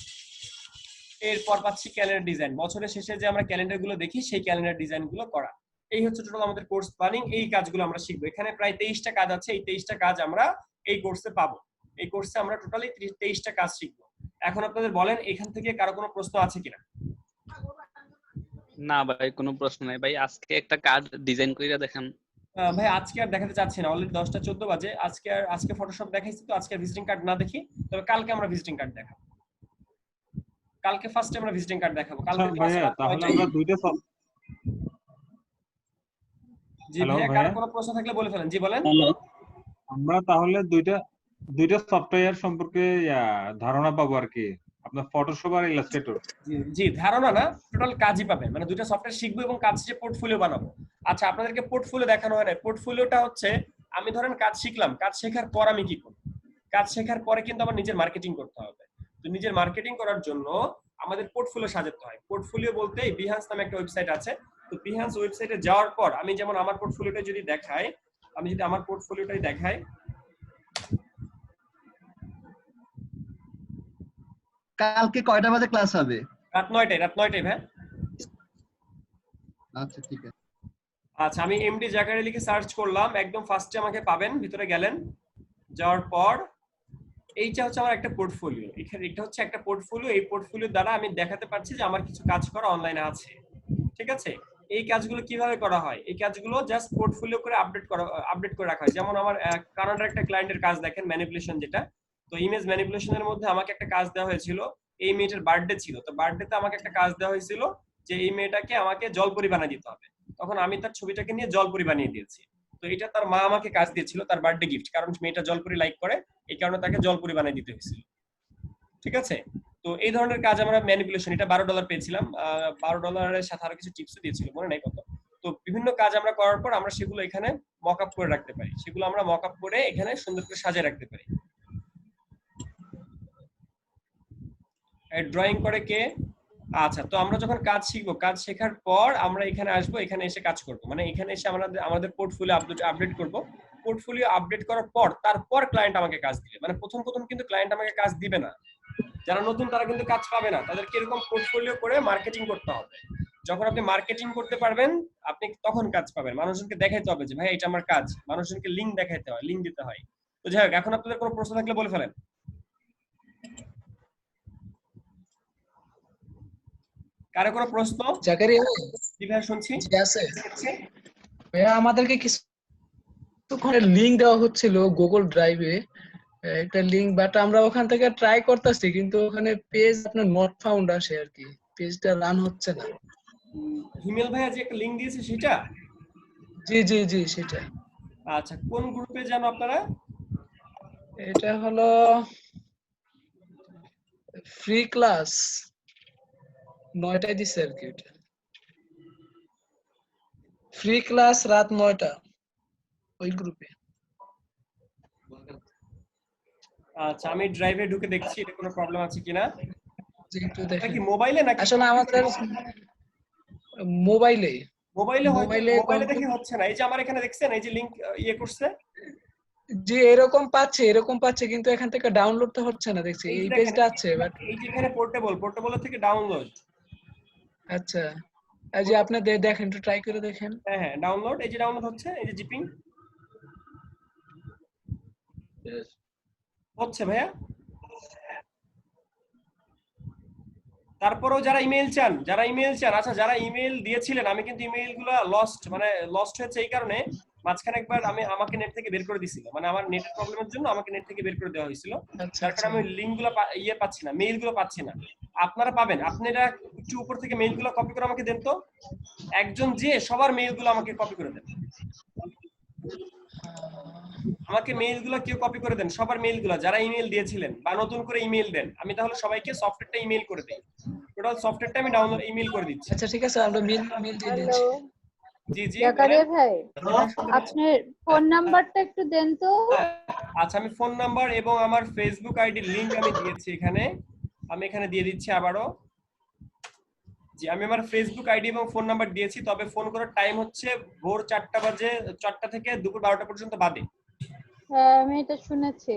এরপর পাচ্ছি ক্যালেন্ডার ডিজাইন। বছরের শেষে যে আমরা ক্যালেন্ডার গুলো দেখি, সেই ক্যালেন্ডার ডিজাইন গুলো করা। এই হচ্ছে টোটাল আমাদের কোর্স প্ল্যানিং। এই কাজগুলো আমরা শিখবো। এখানে প্রায় 23টা কাজ আছে, এই 23টা কাজ আমরা এই কোর্সে পাবো। এই কোর্সে আমরা টোটালি 23টা কাজ শিখবো। এখন আপনাদের বলেন এখান থেকে কারো কোনো প্রশ্ন আছে কিনা? না ভাই, কোনো প্রশ্ন নাই ভাই। আজকে একটা কার্ড ডিজাইন কইরা দেখান। ভাই আজকে আর দেখাতে চাচ্ছি না, অলরেডি 10টা 14 বাজে। আজকে ফটোশপ দেখাইছি, তো আজকে ভিজিটিং কার্ড না দেখি, তবে কালকে আমরা ভিজিটিং কার্ড দেখাবো। কালকে ফার্স্টে আমরা ভিজিটিং কার্ড দেখাবো। কালকে ভাইয়া তাহলে আমরা দুইটা জি ভাইয়া, কারো কোনো প্রশ্ন থাকলে বলে ফেলেন। জি বলেন। আমরা তাহলে দুইটা সফটওয়্যার সম্পর্কে ধারণা পাবো আর কি, আপনার ফটোশপ আর ইলাস্ট্রেটর। জি, ধারণা না, টোটাল কাজই পাবেন, মানে দুইটা সফটওয়্যার শিখবো এবং কাজ শেষে পোর্টফোলিও বানাবো। আচ্ছা, আপনাদেরকে পোর্টফোলিও দেখানো হয় না। পোর্টফোলিওটা হচ্ছে আমি ধরেন কাজ শিখলাম, কাজ শেখার পর আমি কি করব? কাজ শেখার পরে কিন্তু আমার নিজের মার্কেটিং করতে হবে। তো নিজের মার্কেটিং করার জন্য আমাদের পোর্টফোলিও সাজাতে হয়। পোর্টফোলিও বলতে বিহান্স নামে একটা ওয়েবসাইট আছে। তো বিহান্স ওয়েবসাইটে যাওয়ার পর আমি যেমন আমার পোর্টফোলিওটা যদি দেখাই, আমি যদি আমার পোর্টফোলিওটাই দেখাই, কালকে কয়টা বাজে ক্লাস হবে? রাত 9টায় ভাই। আচ্ছা ঠিক আছে। আচ্ছা, আমি এমডি জাকারি লিখে সার্চ করলাম, একদম ফার্স্টে আমাকে পাবেন। ভিতরে গেলেন, যাওয়ার পর এইটা হচ্ছে আমার একটা পোর্টফোলিও। এখানে এটা হচ্ছে একটা পোর্টফোলিও। এই পোর্টফোলিও দ্বারা আমি দেখাতে পারছি যে আমার কিছু কাজ করা অনলাইনে আছে, ঠিক আছে। এই কাজগুলো কিভাবে করা হয়? এই কাজগুলো জাস্ট পোর্টফোলিও করে আপডেট করে রাখা হয়। যেমন আমার কানাডার একটা ক্লায়েন্টের কাজ দেখেন, ম্যানিপুলেশন যেটা। তো ইমেজ ম্যানিপুলেশনের মধ্যে আমাকে একটা কাজ দেওয়া হয়েছিল। এই মেয়েটার বার্থডে ছিল, তো বার্থডেতে আমাকে একটা কাজ দেওয়া হয়েছিল যে এই মেয়েটাকে আমাকে জলপরি বানিয়ে দিতে হবে। তখন আমি তার ছবিটাকে নিয়ে জলপরি বানিয়ে দিয়েছি। তো এটা তার মা আমাকে কাজ দিয়েছিল, তার বার্থডে গিফট, কারণ মেয়েটা জলপরি লাইক করে, এই কারণে তাকে জলপরি বানিয়ে দিতে হয়েছিল, ঠিক আছে। তো এই ধরনের কাজ আমরা ম্যানিপুলেশন, এটা $12 পেয়েছিলাম। $12 সাথে আরো কিছু টিপসও দিয়েছিল, মনে নাই কত। তো বিভিন্ন কাজ আমরা করার পর আমরা সেগুলো এখানে মক আপ করে রাখতে পারি। সেগুলো আমরা মক আপ করে এখানে সুন্দর করে সাজিয়ে রাখতে পারি। ড্রয়িং করে কে? আচ্ছা, তো আমরা যখন কাজ শিখবো, কাজ শেখার পর আমরা এখানে আসবো, এখানে এসে কাজ করব। মানে এখানে এসে আমরা আমাদের পোর্টফোলিও আপডেট করব। পোর্টফোলিও আপডেট করার পর তারপর ক্লায়েন্ট আমাকে কাজ দিবে। মানে প্রথম কিন্তু ক্লায়েন্ট আমাকে কাজ দিবে না। যারা নতুন তারা কিন্তু কাজ পাবে না, তাদেরকে এরকম পোর্টফোলিও করে মার্কেটিং করতে হবে। যখন আপনি মার্কেটিং করতে পারবেন, আপনি তখন কাজ পাবেন। মানুষজনকে দেখাইতে হবে যে ভাই এটা আমার কাজ, মানুষজনকে লিংক দেখাইতে হয়, লিংক দিতে হয়। তো যাই হোক, এখন আপনাদের কোনো প্রশ্ন থাকলে বলে ফেলেন। কারো কোনো প্রশ্ন? জাকারিয়া জি ভাই, শুনছি। জি আছে ভাইয়া, আমাদেরকে কিছুক্ষণের লিংক দেওয়া হচ্ছিল গুগল ড্রাইভে, একটা লিংক, বাট আমরা ওখান থেকে ট্রাই করতেছি, কিন্তু ওখানে পেজ আপনার নট ফাউন্ড আসে আর কি, পেজটা রান হচ্ছে না। হিমেল ভাইয়া যে একটা লিংক দিয়েছে সেটা? জি জি জি সেটা। আচ্ছা, কোন গ্রুপে জানো আপনারা? এটা হলো ফ্রি ক্লাস, 9টায় দিছে আর কি। এটা ফ্রি ক্লাস রাত 9টা, ওই গ্রুপে। আচ্ছা, আমি ড্রাইভে ঢুকে দেখছি এটা কোনো প্রবলেম আছে কিনা। জি একটু দেখেন। কি মোবাইলে নাকি? আসলে আমাদের মোবাইলে মোবাইলে দেখে হচ্ছে না। এই যে আমার এখানে দেখছেন, এই যে লিংক ইয়ে করছে, জি এরকম পাচ্ছে, কিন্তু এখান থেকে ডাউনলোড তো হচ্ছে না দেখছি। এই পেজটা আছে, বাট এই যে এখানে পোর্টেবল থেকে ডাউনলোড। আচ্ছা, এই যে আপনি দেখেন, একটু ট্রাই করে দেখেন। হ্যাঁ, ডাউনলোড, এই যে ডাউনলোড হচ্ছে, এই যে জিপিং হচ্ছে ভাইয়া। তারপরেও যারা ইমেল চান, আচ্ছা যারা ইমেল দিয়েছিলেন, আমি কিন্তু ইমেলগুলো লস্ট হয়েছে এই কারণে, মাঝখানে একবার আমাকে নেট থেকে বের করে দিছিল। মানে আমার নেটের প্রবলেমের জন্য আমাকে নেট থেকে বের করে দেওয়া হয়েছিল, যার কারণে আমি লিংকগুলো পাচ্ছি না, মেইলগুলো পাচ্ছি না। আপনারা পাবেন। আপনারা একটু উপর থেকে মেইলগুলো কপি করে আমাকে দেন তো, একজন যে সবার মেইলগুলো আমাকে কপি করে দেন। আমাকে মেইলগুলো কেউ কপি করে দেন, সবার মেইলগুলো যারা ইমেল দিয়েছিলেন বা নতুন করে ইমেল দেন। আমি তাহলে সবাইকে সফটওয়্যারটা ইমেল করে দেই, টোটাল সফটওয়্যারটা আমি ডাউনলোড ইমেল করে দিচ্ছি। আচ্ছা ঠিক আছে, আমরা মেইল দিয়ে দিচ্ছি। জি জি জাকারিয়া ভাই, আপনার ফোন নাম্বারটা একটু দেন তো। আচ্ছা, আমি ফোন নাম্বার এবং আমার ফেসবুক আইডির লিংক আমি দিয়েছি এখানে, আমি এখানে দিয়ে দিচ্ছি আবারও। জি, আমি আমার ফেসবুক আইডি এবং ফোন নাম্বার দিয়েছি, তবে ফোন করার টাইম হচ্ছে ভোর 4টা থেকে দুপুর 12টা পর্যন্ত বাদে। হ্যাঁ, আমি এটা শুনেছি।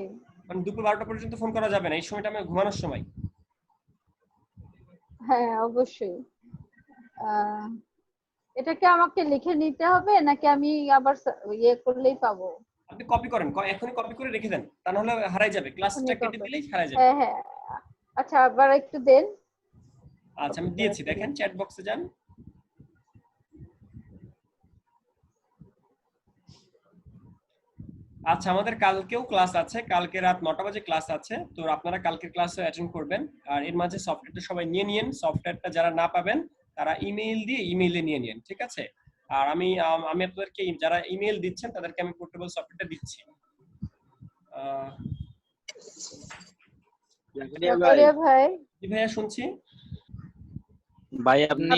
মানে দুপুর 12টা পর্যন্ত ফোন করা যাবে না, এই সময়টা আমি ঘুমানোর সময়। হ্যাঁ অবশ্যই। এটা কি আমাকে লিখে নিতে হবে নাকি আমি আবার ইয়ে করলেই পাবো? আপনি কপি করেন, এখনই কপি করে রেখে দেন, তা নাহলে হারাই যাবে, ক্লাসটা কেটে দিলেই হারাই যাবে। হ্যাঁ হ্যাঁ, আচ্ছা আবার একটু দেন। আচ্ছা, আমি দিয়েছি, দেখেন চ্যাট বক্সে যান। আচ্ছা, আমাদের কালকেও ক্লাস আছে, কালকে রাত 9টা বাজে ক্লাস আছে। তো আপনারা কালকের ক্লাসে অ্যাটেন্ড করবেন। আর এর মাঝে সফটওয়্যারটা সবাই নিয়ে নিন। সফটওয়্যারটা যারা না পাবেন তারা ইমেইল দিয়ে ইমেইলে নিয়ে নিন, ঠিক আছে। আর আমি আপনাদেরকে যারা ইমেইল দিচ্ছেন তাদেরকে আমি পোর্টেবল সফটওয়্যারটা দিচ্ছি। জাকারিয়া ভাই। জি ভাইয়া, শুনছি। ভাই আপনি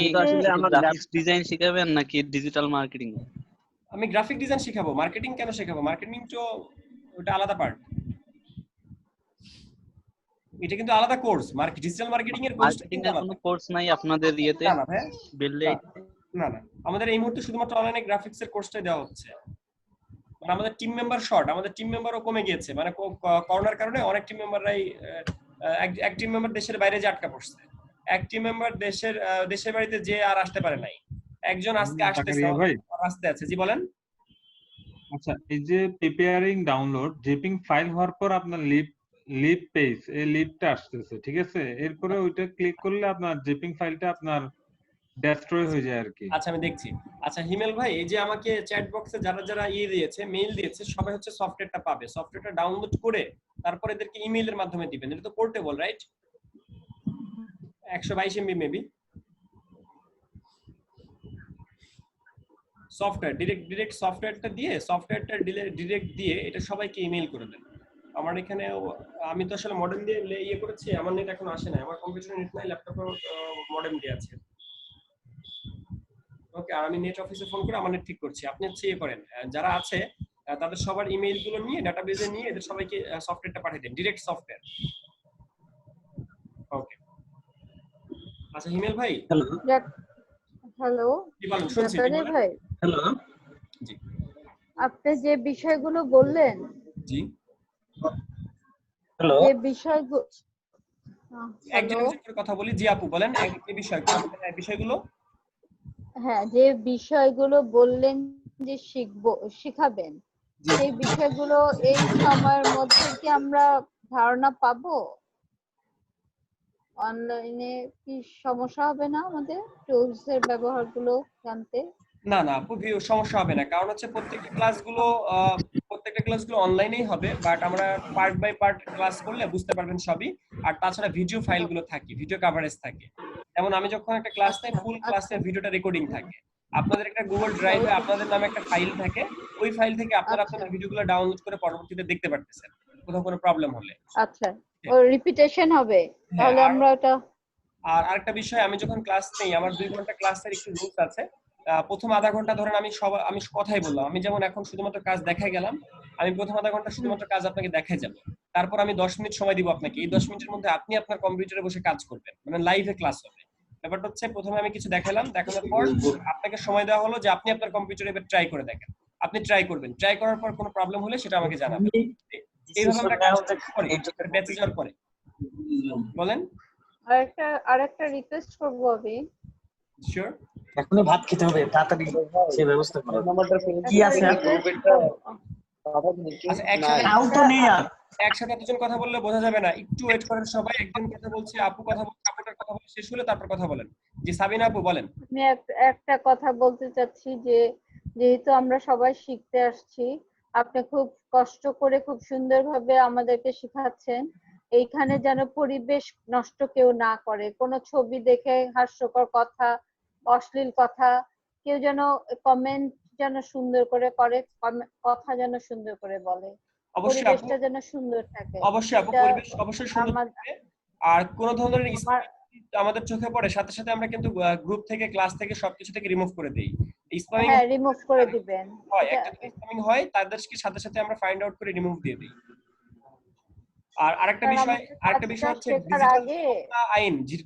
গ্রাফিক্স ডিজাইন শিখাবেন নাকি ডিজিটাল মার্কেটিং? আমি গ্রাফিক ডিজাইন শিখাবো, মার্কেটিং কেন শেখাবো? মার্কেটিং তো ওটা আলাদা পার্ট। এটা কিন্তু আলাদা কোর্স, ডিজিটাল মার্কেটিং এর কোর্স মার্কেটিং কিন্তু এর আলাদা। কোনো কোর্স নাই আপনাদের ইয়েতে না না ভাই, বিল্ডে? না না, আমাদের এই মুহূর্তে শুধুমাত্র অনলাইনে গ্রাফিক্স এর কোর্সটাই দেওয়া হচ্ছে। মানে আমাদের টিম মেম্বার শর্ট, আমাদের টিম মেম্বারও কমে গিয়েছে, মানে করোনার কারণে অনেক টিম মেম্বাররাই এক টিম মেম্বার দেশের বাইরে যে আটকা পড়ছে, এক টিম মেম্বার দেশের বাড়িতে যে আর আসতে পারে নাই, একজন আজকে আসতেছে, জাকারিয়া ভাই, আসতে আছে। জি বলেন। আচ্ছা এই যে প্রিপেয়ারিং ডাউনলোড জিপিং ফাইল হওয়ার পর আপনার লিভ পেজ, এই লিভটা আসতেছে, ঠিক আছে? এরপরে ওইটা ক্লিক করলে আপনার জিপিং ফাইলটা আপনার ডেস্ট্রয় হয়ে যায় আর কি। আচ্ছা আমি দেখছি। আচ্ছা হিমেল ভাই, এই যে আমাকে চ্যাট বক্সে যারা যারা দিয়েছে, মেইল দিয়েছে, সবাই হচ্ছে সফটওয়্যারটা পাবে। সফটওয়্যারটা ডাউনলোড করে তারপর এদেরকে ইমেইলের মাধ্যমে দিবেন। এটা তো portable, right? 122 MB maybe software, direct সফটওয়্যারটা দিয়ে, সফটওয়্যারটা ডিরেক্ট দিয়ে এটা সবাইকে ইমেইল করে দেন। আমার এখানে আমি তো আসলে মডেম দিয়ে করেছি, আমার নেট এখন আসে না, আমার কম্পিউটারে নেট নাই, ল্যাপটপে মডেম দিয়ে আছে। ওকে, আর আমি নেট অফিসে ফোন করে আমার নেট ঠিক করছি। আপনি হচ্ছে করেন, যারা আছে তাদের সবার ইমেইল গুলো নিয়ে ডাটাবেজে নিয়ে এদের সবাইকে সফটওয়্যারটা পাঠিয়ে দেন, ডিরেক্ট সফটওয়্যার। ওকে, আচ্ছা হিমেল ভাই। হ্যালো কি বলেন, শুনছি। জাকারিয়া ভাই, হ্যালো। জি আপনি যে বিষয়গুলো বললেন, জি, হ্যালো। যে বিষয়গুলো একজন একজন করে কথা বলি। জি আপু বলেন, এই বিষয়গুলো। হ্যাঁ, যে বিষয়গুলো বললেন যে শিখাবেন, সেই বিষয়গুলো এই সময়ের মধ্যে কি আমরা ধারণা পাবো? অনলাইনে কি সমস্যা হবে না আমাদের টুলস এর ব্যবহারগুলো জানতে? না না আপু, সমস্যা হবে না, কারণ হচ্ছে প্রত্যেকটা ক্লাসগুলো অনলাইনেই হবে, বাট আমরা পার্ট বাই পার্ট ক্লাস করলে বুঝতে পারবেন সবই। আর তাছাড়া ভিডিও ফাইলগুলো থাকে, ভিডিও কভারেজ থাকে। যেমন আমি যখন একটা ক্লাস নেই, ফুল ক্লাসের ভিডিওটা রেকর্ডিং থাকে। আপনাদের একটা গুগল ড্রাইভে আপনাদের নামে একটা ফাইল থাকে, ওই ফাইল থেকে আপনারা আপনাদের ভিডিওগুলো ডাউনলোড করে পরবর্তীতে দেখতে পারতেছেন কোথাও কোনো প্রবলেম হলে। আচ্ছা, ও রিপিটেশন হবে, তাহলে আমরা এটা। আর আরেকটা বিষয়, আমি যখন ক্লাস নেই, আমার 2 ঘন্টা ক্লাসের একটু রুলস আছে। প্রথম আধা ঘন্টা ধরেন আমি কথাই বললাম, আমি যেমন এখন শুধুমাত্র কাজ দেখাই গেলাম, আমি প্রথম আধা ঘন্টা শুধুমাত্র কাজ আপনাকে দেখাই যাব। তারপর আমি 10 মিনিট সময় দিব আপনাকে, এই 10 মিনিটের মধ্যে আপনি আপনার কম্পিউটারে বসে কাজ করবেন, মানে লাইভে ক্লাস হবে। ব্যাপারটা হচ্ছে, প্রথমে আমি কিছু দেখালাম, দেখানোর পর আপনাকে সময় দেওয়া হলো যে আপনি আপনার কম্পিউটারে এবার ট্রাই করে দেখেন। আপনি ট্রাই করবেন, ট্রাই করার পর কোনো প্রবলেম হলে সেটা আমাকে জানাবেন। এইভাবে আমরা কাজ করি, ব্যাচে যাওয়ার পরে। বলেন। আরেকটা রিকোয়েস্ট করবো আমি। শিওর। এখনই ভাত খেতে হবে, তাড়াতাড়ি সেই ব্যবস্থা করো। কি আছে? একসাথে এতজন কথা বললে বোঝা যাবে না, একটু ওয়েট করেন সবাই। একজন কথা বলছে, আপু কথা বলছে, আপুটার কথা বলে শেষ হলে তারপর কথা বলেন। জি সাবিনা আপু বলেন। আমি একটা কথা বলতে চাচ্ছি যে, যেহেতু আমরা সবাই শিখতে আসছি, আপনি খুব কষ্ট করে খুব সুন্দরভাবে আমাদেরকে শেখাচ্ছেন। এইখানে যেন পরিবেশ নষ্ট কেউ না করে, কোনো ছবি দেখে হাস্যকর কথা, অশ্লীল কথা, কেউ যেন কমেন্ট যেন সুন্দর করে করে, কথা যেন সুন্দর করে বলে, পরিবেশটা যেন সুন্দর থাকে। অবশ্যই আপু, পরিবেশ অবশ্যই সুন্দর থাকবে। আর কোন ধরনের আমাদের চোখে পড়ে, সাথে সাথে আমরা কিন্তু গ্রুপ থেকে, ক্লাস থেকে, সবকিছু থেকে রিমুভ করে দেই। স্প্যামিং, হ্যাঁ রিমুভ করে দিবেন। হয় একটা স্প্যামিং হয়, তাদেরকে সাথে সাথে আমরা ফাইন্ড আউট করে রিমুভ দিয়ে দিই। আর আরেকটা বিষয় হচ্ছে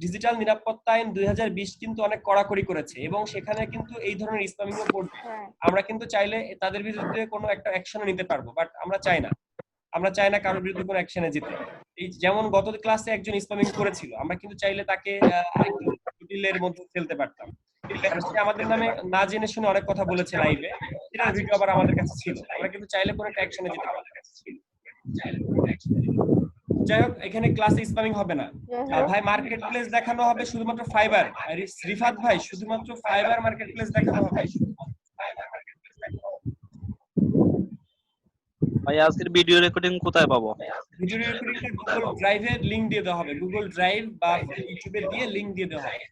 ডিজিটাল নিরাপত্তা আইন 2020 কিন্তু অনেক কড়াকড়ি করেছে, এবং সেখানে কিন্তু এই ধরনের স্প্যামিং ও পড়বে। আমরা কিন্তু চাইলে তাদের বিরুদ্ধে কোনো একটা অ্যাকশনও নিতে পারবো, বাট আমরা চাই না কারোর বিরুদ্ধে কোনো অ্যাকশনে যেতে। এই যেমন গত ক্লাসে একজন স্প্যামিং করেছিল, আমরা কিন্তু চাইলে তাকে জটিলের মধ্যে ফেলতে পারতাম। সে আমাদের নামে না জেনে শুনে অনেক কথা বলেছে লাইভে, সেটার ভিডিও আবার আমাদের কাছে ছিল, আমরা কিন্তু চাইলে কোনো একটা অ্যাকশনে যেতে পারতাম। যাই হোক, এখানে ক্লাসে স্প্যামিং হবে না ভাই। মার্কেট প্লেস দেখানো হবে শুধুমাত্র ফাইবার। রিফাত ভাই, শুধুমাত্র ফাইবার মার্কেট প্লেস দেখানো হবে। ভাই আজকের ভিডিও রেকর্ডিং কোথায় পাবো? ভিডিও রেকর্ডিংটা গুগল ড্রাইভে লিংক দিয়ে দেওয়া হবে, গুগল ড্রাইভ বা ইউটিউবে দিয়ে লিংক দিয়ে দেওয়া হবে।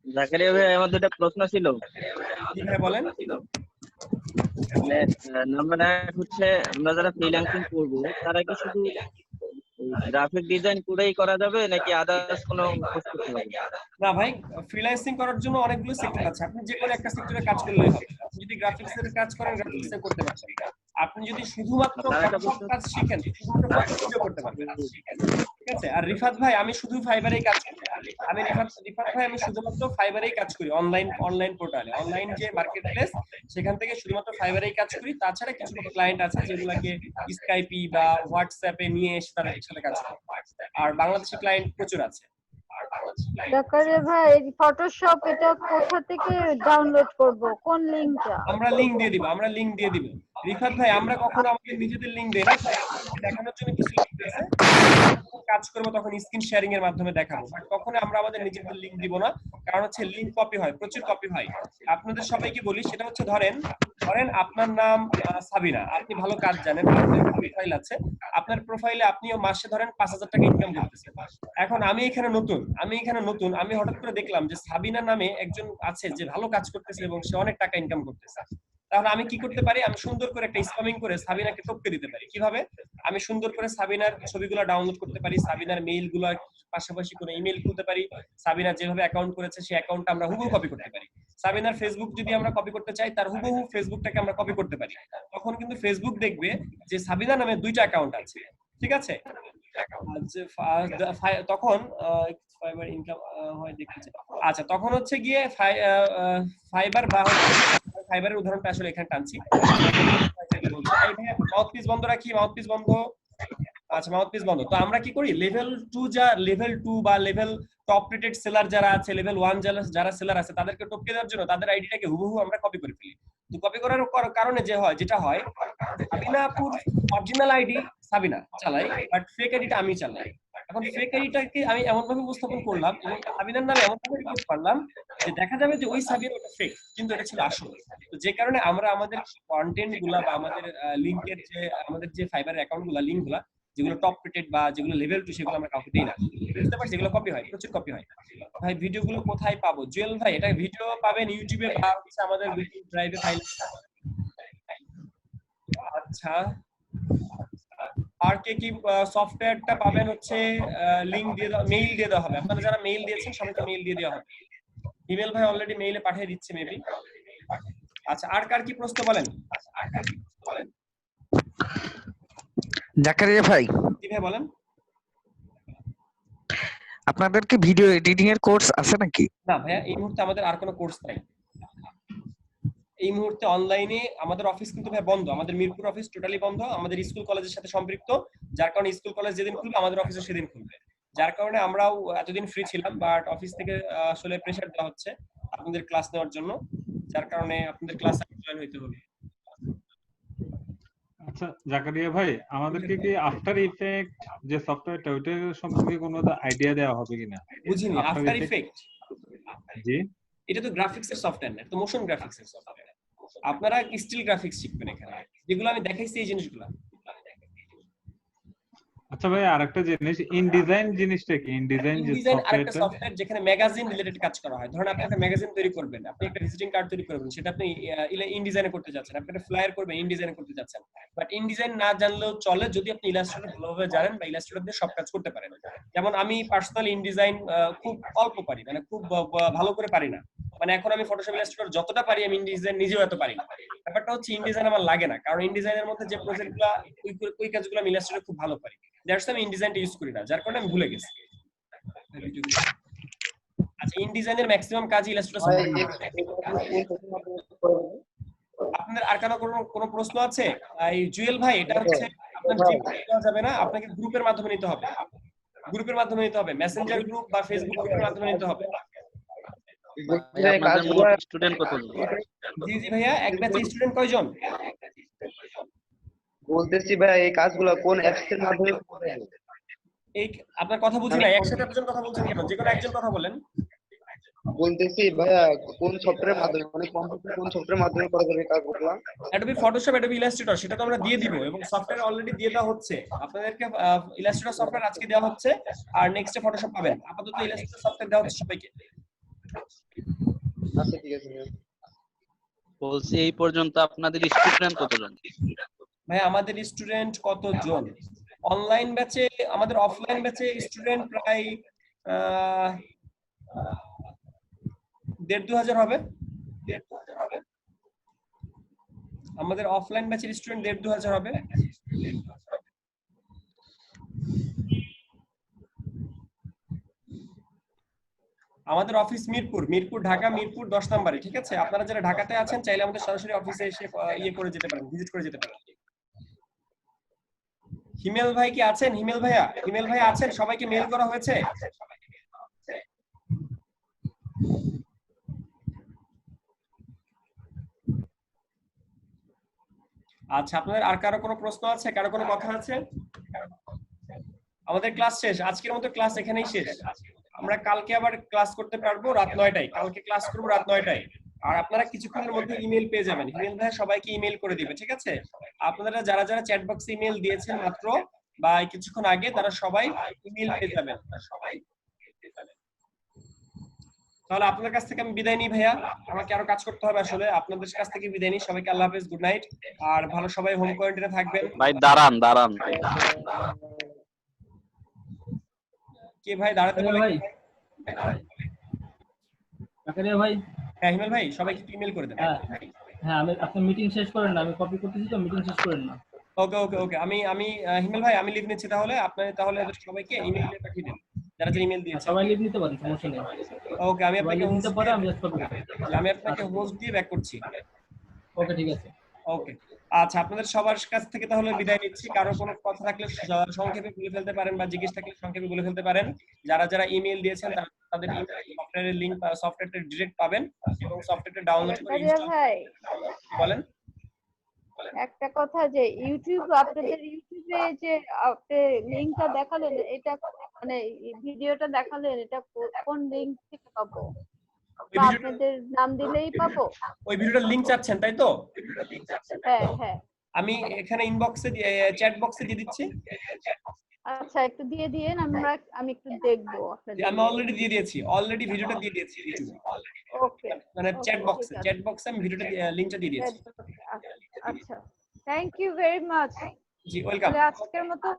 জাকারিয়া ভাই, আমার দুটো প্রশ্ন ছিল। কি ভাই বলেন। নাম্বার এক হচ্ছে, আমরা যারা ফ্রিল্যান্সিং করব তারা কি শুধু গ্রাফিক ডিজাইন করেই করা যাবে নাকি আদার্স কোনো কোর্স করতে হবে? না ভাই, ফ্রিল্যান্সিং করার জন্য অনেকগুলো সেক্টর আছে, আপনি যে কোনো একটা সেক্টরে কাজ করলেই হবে। আপনি যদি গ্রাফিক্স এর কাজ করেন, গ্রাফিক্স এ করতে পারবেন। আপনি যদি শুধুমাত্র ফটোশপ কাজ শিখেন শুধুমাত্র ফটো ভিডিও করতে পারবেন, ঠিক আছে? আর রিফাত ভাই আমি শুধু ফাইবারেই কাজ করি, আমি রিফাত ভাই আমি শুধুমাত্র ফাইবারেই কাজ করি, অনলাইন পোর্টালে, অনলাইন যে মার্কেট প্লেস সেখান থেকে শুধুমাত্র ফাইবারেই কাজ করি। তাছাড়া কিছু ক্লায়েন্ট আছে যেগুলোকে স্কাইপি বা হোয়াটসঅ্যাপে নিয়ে এসে তাদের সাথে কাজ করি, আর বাংলাদেশি ক্লায়েন্ট প্রচুর আছে। জাকারিয়া ভাই ফটোশপ এটা কোথা থেকে ডাউনলোড করব, কোন লিংকটা? আমরা লিংক দিয়ে দিব। রিফাত ভাই আমরা কখনো আমাদের নিজেদের লিংক দেই না, দেখানোর জন্য কিছু লিংক আছে, কাজ করব তখন স্ক্রিন শেয়ারিং এর মাধ্যমে দেখাবো, বাট কখনো আমরা আমাদের নিজেদের লিংক দিব না, কারণ হচ্ছে লিংক কপি হয়, প্রচুর কপি হয়। আপনাদের সবাইকে বলি সেটা হচ্ছে ধরেন আপনার নাম সাবিনা, আপনি ভালো কাজ জানেন, আপনার প্রোফাইল আছে, আপনার প্রোফাইলে আপনিও মাসে ধরেন 5,000 টাকা ইনকাম করতেছেন। এখন আমি এখানে নতুন, আমি হঠাৎ করে দেখলাম যে সাবিনা নামে একজন আছে যে ভালো কাজ করতেছে এবং সে অনেক টাকা ইনকাম করতেছে। তাহলে আমি কি করতে পারি? আমি সুন্দর করে একটা স্প্যামিং করে সাবিনাকে টপকে দিতে পারি। কিভাবে? আমি সুন্দর করে সাবিনার ছবিগুলো ডাউনলোড করতে পারি, সাবিনার মেইলগুলো পাশাপাশি কোনো ইমেল খুলতে পারি, সাবিনা যেভাবে অ্যাকাউন্ট করেছে সেই অ্যাকাউন্টটা আমরা হুবহু কপি করতে পারি। সাবিনার ফেসবুক যদি আমরা কপি করতে চাই, তার হুবহু ফেসবুকটাকে আমরা কপি করতে পারি। তখন কিন্তু ফেসবুক দেখবে যে সাবিনা নামে 2টা অ্যাকাউন্ট আছে, ঠিক আছে? তখন ফাইবার ইনকাম হয় দেখতেছে। আচ্ছা, তখন হচ্ছে গিয়ে ফাইবার বা ফাইবারের উদাহরণটা আসলে এখানে টানছি। মাউথপিস বন্ধ রাখি, মাউথপিস বন্ধ। আচ্ছা, মাউথপিস বন্ধ। তো আমরা কি করি, লেভেল 2 বা লেভেল টপ রেটেড সেলার যারা আছে, লেভেল 1 যারা সেলার আছে, তাদেরকে টপকে দেওয়ার জন্য তাদের আইডিটাকে হুবহু আমরা কপি করে ফেলি। তো কপি করার কারণে যেটা হয় সাবিনাপুর অরিজিনাল আইডি সাবিনা চালাই, বাট ফেক আইডিটা আমি চালাই। এখন ফেক আইডিটাকে আমি এমন ভাবে উপস্থাপন করলাম এবং সাবিনার নামে এমন ভাবে রিপোর্ট করলাম যে দেখা যাবে যে ওই সাবিনা ওটা ফেক, কিন্তু এটা ছিল আসল। তো যে কারণে আমরা আমাদের কন্টেন্ট গুলা বা আমাদের লিংকের যে আমাদের যে ফাইবারের অ্যাকাউন্ট গুলা, লিংক গুলা যেগুলো টপ রেটেড বা যেগুলো লেভেল 2, সেগুলো আমরা কাউকে দেই না। বুঝতে পারছি? যেগুলো কপি হয়, প্রচুর কপি হয়। ভাই ভিডিওগুলো কোথায় পাবো? জুয়েল ভাই এটা ভিডিও পাবেন ইউটিউবে বা হচ্ছে আমাদের গুগল ড্রাইভে ফাইল। আচ্ছা, আর কে কি সফটওয়্যারটা পাবেন হচ্ছে লিংক দিয়ে মেইল দিয়ে দেওয়া হবে। আপনারা যারা মেইল দিয়েছেন সবাইকে মেইল দিয়ে দেওয়া হবে। ইমেল ভাই অলরেডি মেইলে পাঠিয়ে দিচ্ছে মেবি। আচ্ছা, আর কার কি প্রশ্ন বলেন? জাকারিয়া ভাই, জি ভাই বলেন। আপনাদের কি ভিডিও এডিটিং এর কোর্স আছে নাকি? না ভাইয়া, এই মুহূর্তে আমাদের আর কোনো কোর্স নাই। এই মুহূর্তে অনলাইনে আমাদের অফিস কিন্তু ভাই বন্ধ, আমাদের মিরপুর অফিস টোটালি বন্ধ, আমাদের স্কুল কলেজের সাথে সম্পৃক্ত, যার কারণে স্কুল কলেজ যেদিন খুলবে আমাদের অফিসও সেদিন খুলবে, যার কারণে আমরাও এতদিন ফ্রি ছিলাম, বাট অফিস থেকে আসলে প্রেসার দেওয়া হচ্ছে আপনাদের ক্লাস নেওয়ার জন্য, যার কারণে আপনাদের ক্লাস জয়েন হইতে হবে। আচ্ছা জাকারিয়া ভাই, আমাদেরকে কি আফটার ইফেক্ট যে সফটওয়্যারটা ওইটা সম্পর্কে কোনো আইডিয়া দেওয়া হবে কিনা? বুঝিনি, আফটার ইফেক্ট? জি, এটা তো গ্রাফিক্স এর সফটওয়্যার না, এটা তো মোশন গ্রাফিক্স এর সফটওয়্যার। আপনারা স্টিল গ্রাফিক্স শিখবেন এখানে, যেগুলো আমি দেখাইছি এই জিনিসগুলো। আচ্ছা ভাই, আরেকটা জিনিস, ইনডিজাইন জিনিসটা কি? ইনডিজাইন যে আরেকটা সফটওয়্যার যেখানে ম্যাগাজিন রিলেটেড কাজ করা হয়। ধরুন আপনি একটা ম্যাগাজিন তৈরি করবেন, আপনি একটা ভিজিটিং কার্ড তৈরি করবেন, সেটা আপনি ইনডিজাইনে করতে যাচ্ছেন, আপনি একটা ফ্লায়ার করবেন, ইনডিজাইনে করতে যাচ্ছেন। বাট ইনডিজাইন না জানলেও চলে যদি আপনি ইলাস্ট্রেটর ভালোভাবে জানেন বা ইলাস্ট্রেটর দিয়ে সব কাজ করতে পারেন। যেমন আমি পার্সোনালি ইনডিজাইন খুব অল্প পারি, মানে খুব ভালো করে পারি না। মানে এখন আমি ফটোশপ ইলাস্ট্রেটর যতটা পারি আমি ইনডিজাইন নিজেও এত পারি না। ব্যাপারটা হচ্ছে ইনডিজাইন আমার লাগে না, কারণ ইনডিজাইনের মধ্যে যে প্রজেক্টগুলো ওই কাজগুলো আমি ইলাস্ট্রেটর খুব ভালো পারি, দ্যাটস আমি ইনডিজাইনটা ইউজ করি না, যার কারণে আমি ভুলে গেছি। আচ্ছা, ইনডিজাইনের ম্যাক্সিমাম কাজ ইলাস্ট্রেটর। আপনাদের আর কোনো প্রশ্ন আছে? এই জুয়েল ভাই, এটা হচ্ছে আপনার জিমেইলে দেওয়া যাবে না, আপনাকে গ্রুপের মাধ্যমে নিতে হবে, মেসেঞ্জার গ্রুপ বা ফেসবুক গ্রুপের মাধ্যমে নিতে হবে। স্টুডেন্ট কতজন? জি জি ভাইয়া, এক ব্যাচে স্টুডেন্ট কয়জন? বলতেছি ভাই, এই কাজগুলো কোন অ্যাপস এর মাধ্যমে করতে হবে? এই আপনার কথা বুঝি না, একসাথে এতজন কথা বলছেন কেন? যে কোনো একজন কথা বলেন। বলতেছি ভাইয়া, কোন সফটওয়্যারের মাধ্যমে, মানে কম্পিউটার কোন সফটওয়্যারের মাধ্যমে করা যাবে কাজগুলো? অ্যাডোবি ফটোশপ, অ্যাডোবি ইলাস্ট্রেটর, সেটা তো আমরা দিয়ে দিব এবং সফটওয়্যার অলরেডি দিয়ে দেওয়া হচ্ছে আপনাদেরকে। ইলাস্ট্রেটর সফটওয়্যার আজকে দেওয়া হচ্ছে, আর নেক্সটে ফটোশপ পাবেন। আপাতত ইলাস্ট্রেটর সফটওয়্যার দেওয়া হচ্ছে সবাইকে। আচ্ছা ঠিক আছে। বলছি এই পর্যন্ত আপনাদের স্টুডেন্ট কতজন? ভাই আমাদের স্টুডেন্ট কতজন? অনলাইন ব্যাচে, আমাদের অফলাইন ব্যাচে স্টুডেন্ট প্রায় 1,500-2,000 হবে। আমাদের অফলাইন ব্যাচের স্টুডেন্ট 1,500-2,000 হবে। আমাদের অফিস মিরপুর ঢাকা মিরপুর 10 নম্বরে, ঠিক আছে? আপনারা যারা ঢাকাতে আছেন চাইলে আমাদের সরাসরি অফিসে এসে ইয়ে করে যেতে পারেন, ভিজিট করে যেতে পারেন। হিমেল ভাই কি আছেন? হিমেল ভাই আছেন? সবাইকে মেল করা হয়েছে? আচ্ছা, আপনাদের আর কারো কোনো প্রশ্ন আছে, কারো কোনো কথা আছে? আমাদের ক্লাস শেষ, আজকের মতো ক্লাস এখানেই শেষ। আমরা কালকে আবার ক্লাস করতে পারবো রাত 9টায়, কালকে ক্লাস করবো রাত 9টায়। আর আপনারা কিছুক্ষণের মধ্যে ইমেল পেয়ে যাবেন, হিমেল ভাই সবাইকে ইমেল করে দিবে, ঠিক আছে? আপনারা যারা যারা চ্যাট বক্সে ইমেল দিয়েছেন মাত্র বা কিছুক্ষণ আগে, তারা সবাই ইমেল পেয়ে যাবেন। তাহলে আপনাদের কাছ থেকে আমি বিদায় নিই ভাইয়া, আমাকে আরো কাজ করতে হবে আসলে। আপনাদের কাছ থেকে বিদায় নিই, সবাইকে আল্লাহ হাফেজ, গুড নাইট। আর ভালো সবাই হোম কোয়ারেন্টাইনে থাকবেন। ভাই দাঁড়ান কে ভাই দাঁড়াতে বলে? ভাই জাকারিয়া ভাই, হ্যাঁ হিমেল ভাই, সবাইকে ইমেল করে দেন। হ্যাঁ আপনি মিটিং শেষ করেন না, আমি কপি করতেছি তো, মিটিং শেষ করেন না। ওকে আমি হিমেল ভাই আমি লিভ নিচ্ছি তাহলে। আপনি তাহলে সবাইকে ইমেইলে পাঠিয়ে দেন যারা যারা ইমেল দিয়েছে। সবাই লিভ নিতে পারেন, সমস্যা নেই। ওকে, আমি আপনাকে নিতে পারে, আমি জাস্ট কপি আমি আপনাকে হোস্ট দিয়ে ব্যাক করছি। ওকে ঠিক আছে। ওকে আচ্ছা, আপনাদের সবার কাছ থেকে তাহলে বিদায় নিচ্ছি। কারো কোনো কথা থাকলে সংক্ষেপে বলে ফেলতে পারেন বা জিজ্ঞেস থাকলে সংক্ষেপে বলে ফেলতে পারেন। যারা যারা ইমেল দিয়েছেন তাদের সফটওয়্যারের লিংক বা সফটওয়্যারটা ডিরেক্ট পাবেন এবং সফটওয়্যারটা ডাউনলোড করে ইনস্টল ভাই বলেন। একটা কথা, যে আপনাদের ইউটিউবে যে আপনি লিংকটা দেখালেন, এটা মানে ভিডিওটা দেখালেন, এটা কোন লিংক থেকে পাবো? আপনাদের নাম দিলেই পাবো? ওই ভিডিওটার লিংক চাচ্ছেন তাই তো? হ্যাঁ আমি এখানে ইনবক্সে চ্যাট বক্সে দিয়ে দিচ্ছি। আচ্ছা, একটু দিয়ে দিয়েন, আমি একটু দেখবো আপনাদের। আমি অলরেডি দিয়ে দিয়েছি, অলরেডি ভিডিওটা দিয়ে দিয়েছি ইউটিউবে। ওকে, মানে চ্যাট বক্সে আমি ভিডিওটা লিংকটা দিয়ে দিয়েছি। আচ্ছা, থ্যাংক ইউ ভেরি মাচ। জি ওয়েলকাম। আজকের মতো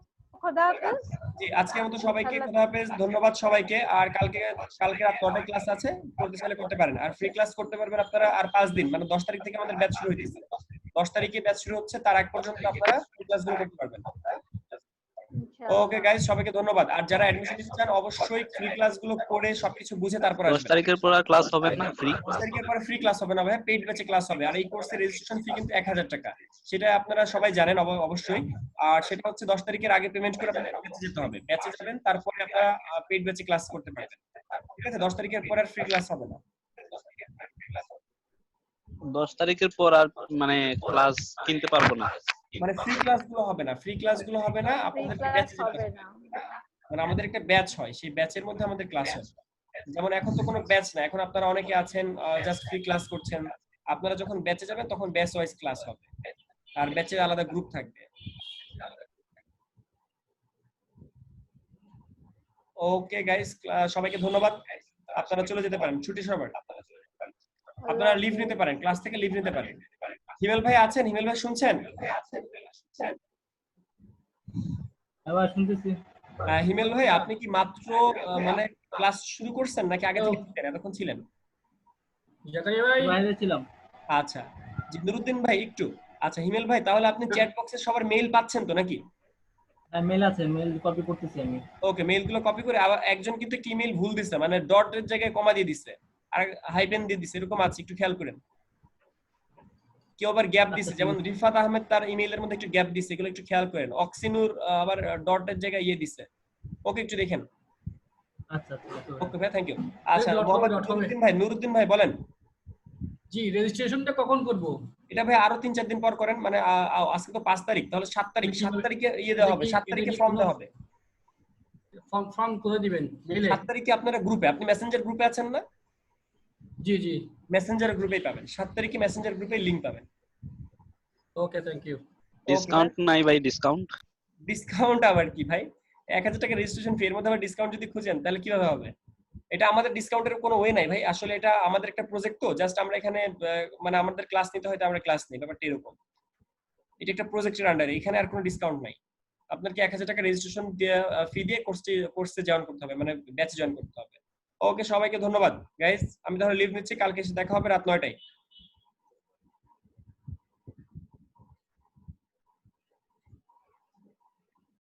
খোদা হাফেজ। জি আজকের মতো সবাইকে খোদা হাফেজ, ধন্যবাদ সবাইকে। আর কালকে রাত 9টায় ক্লাস আছে, করতে চাইলে করতে পারেন। আর ফ্রি ক্লাস করতে পারবেন আপনারা আর 5 দিন, মানে 10 তারিখ থেকে আমাদের ব্যাচ শুরু হয়েছে। 10 তারিখে ব্যাচ শুরু হচ্ছে, তার আগ পর্যন্ত আপনারা ফ্রি ক্লাসগুলো করতে পারবেন। ওকে গাইস, সবাইকে ধন্যবাদ। আর যারা অ্যাডমিশন নিতে চান অবশ্যই ফ্রি ক্লাসগুলো করে সবকিছু বুঝে তারপর আসবেন। 10 তারিখের পর আর ক্লাস হবে না ফ্রি? 10 তারিখের পরে ফ্রি ক্লাস হবে না ভাই, পেইড ব্যাচে ক্লাস হবে। আর এই কোর্সের রেজিস্ট্রেশন ফি কিন্তু 1000 টাকা, সেটা আপনারা সবাই জানেন অবশ্যই। আর সেটা হচ্ছে 10 তারিখের আগে পেমেন্ট করে আপনাদের ব্যাচে যেতে হবে, ব্যাচে যাবেন, তারপরে আপনারা পেইড ব্যাচে ক্লাস করতে পারবেন, ঠিক আছে? 10 তারিখের পর আর ফ্রি ক্লাস হবে না। 10 তারিখের পর আর মানে ক্লাস কিনতে পারবো না, মানে ফ্রি ক্লাসগুলো হবে না, আপনাদের ব্যাচে যেতে হবে। মানে আমাদের একটা ব্যাচ হয়, সেই ব্যাচের মধ্যে আমাদের ক্লাস হয়। যেমন এখন তো কোনো ব্যাচ না, এখন আপনারা অনেকে আছেন জাস্ট ফ্রি ক্লাস করছেন। আপনারা যখন ব্যাচে যাবেন তখন ব্যাচ ওয়াইজ ক্লাস হবে, আর ব্যাচে আলাদা গ্রুপ থাকবে। ওকে গাইস, সবাইকে ধন্যবাদ। আপনারা চলে যেতে পারেন, ছুটি সবার। আপনারা লিভ নিতে পারেন, ক্লাস থেকে লিভ নিতে পারেন। হিমেল ভাই আছেন? হিমেল ভাই শুনছেন? আবার শুনতেছি। হিমেল ভাই, আপনি কি মাত্র মানে ক্লাস শুরু করছেন নাকি আগে থেকে ছিলেন, এতক্ষণ ছিলেন? জাকারিয়া ভাই বাইরে ছিলাম। আচ্ছা জি, নুরুদ্দিন ভাই একটু। আচ্ছা হিমেল ভাই, তাহলে আপনি চ্যাট বক্সে সবার মেইল পাচ্ছেন তো নাকি? হ্যাঁ মেল আছে, মেল কপি করতেছি আমি। ওকে, মেইলগুলো কপি করে। আবার একজন কিন্তু একটা ইমেল ভুল দিছে, মানে ডটের জায়গায় কমা দিয়ে দিছে আর হাইফেন দিয়ে দিছে, এরকম আছে, একটু খেয়াল করেন। কেউ আবার গ্যাপ দিছে, যেমন রিফাত আহমেদ তার ইমেইলের মধ্যে একটু গ্যাপ দিছে, এগুলো একটু খেয়াল করেন। অক্সিনুর আবার ডটের জায়গায় ইয়ে দিছে, ওকে একটু দেখেন। আচ্ছা ওকে ভাই, থ্যাংক ইউ। আচ্ছা নুরুদ্দিন ভাই বলেন। জি, রেজিস্ট্রেশনটা কখন করব? এটা ভাই আরো 3-4 দিন পর করেন, মানে আজকে তো 5 তারিখ, তাহলে 7 তারিখে ইয়ে দেওয়া হবে, 7 তারিখে ফর্ম দেওয়া হবে। ফর্ম করে দিবেন মেইলে? 7 তারিখে আপনারা গ্রুপে, আপনি মেসেঞ্জার গ্রুপে আছেন না? জি মেসেঞ্জার গ্রুপেই পাবেন, 7 তারিখে মেসেঞ্জার গ্রুপে লিংক পাবেন। ওকে, থ্যাংক ইউ। ডিসকাউন্ট নাই ভাই? ডিসকাউন্ট আবার কি ভাই? 1000 টাকা রেজিস্ট্রেশন ফি, এর মধ্যে আবার ডিসকাউন্ট যদি খুঁজেন তাহলে কিভাবে হবে? এটা আমাদের ডিসকাউন্টের কোনো ওয়ে নাই ভাই, আসলে এটা আমাদের একটা প্রজেক্ট, তো জাস্ট আমরা এখানে মানে আমাদের ক্লাস নিতে হয়তো আমরা ক্লাস নিই, ব্যাপারটা এরকম। এটা একটা প্রজেক্টের আন্ডারে, এখানে আর কোনো ডিসকাউন্ট নাই। আপনাকে 1000 টাকা রেজিস্ট্রেশন ফি দিয়ে কোর্সে জয়েন করতে হবে, মানে ব্যাচে জয়েন করতে হবে। ওকে, সবাইকে ধন্যবাদ গাইস, আমি তাহলে লিভ নিচ্ছি, কালকে এসে দেখা হবে রাত 9টায়।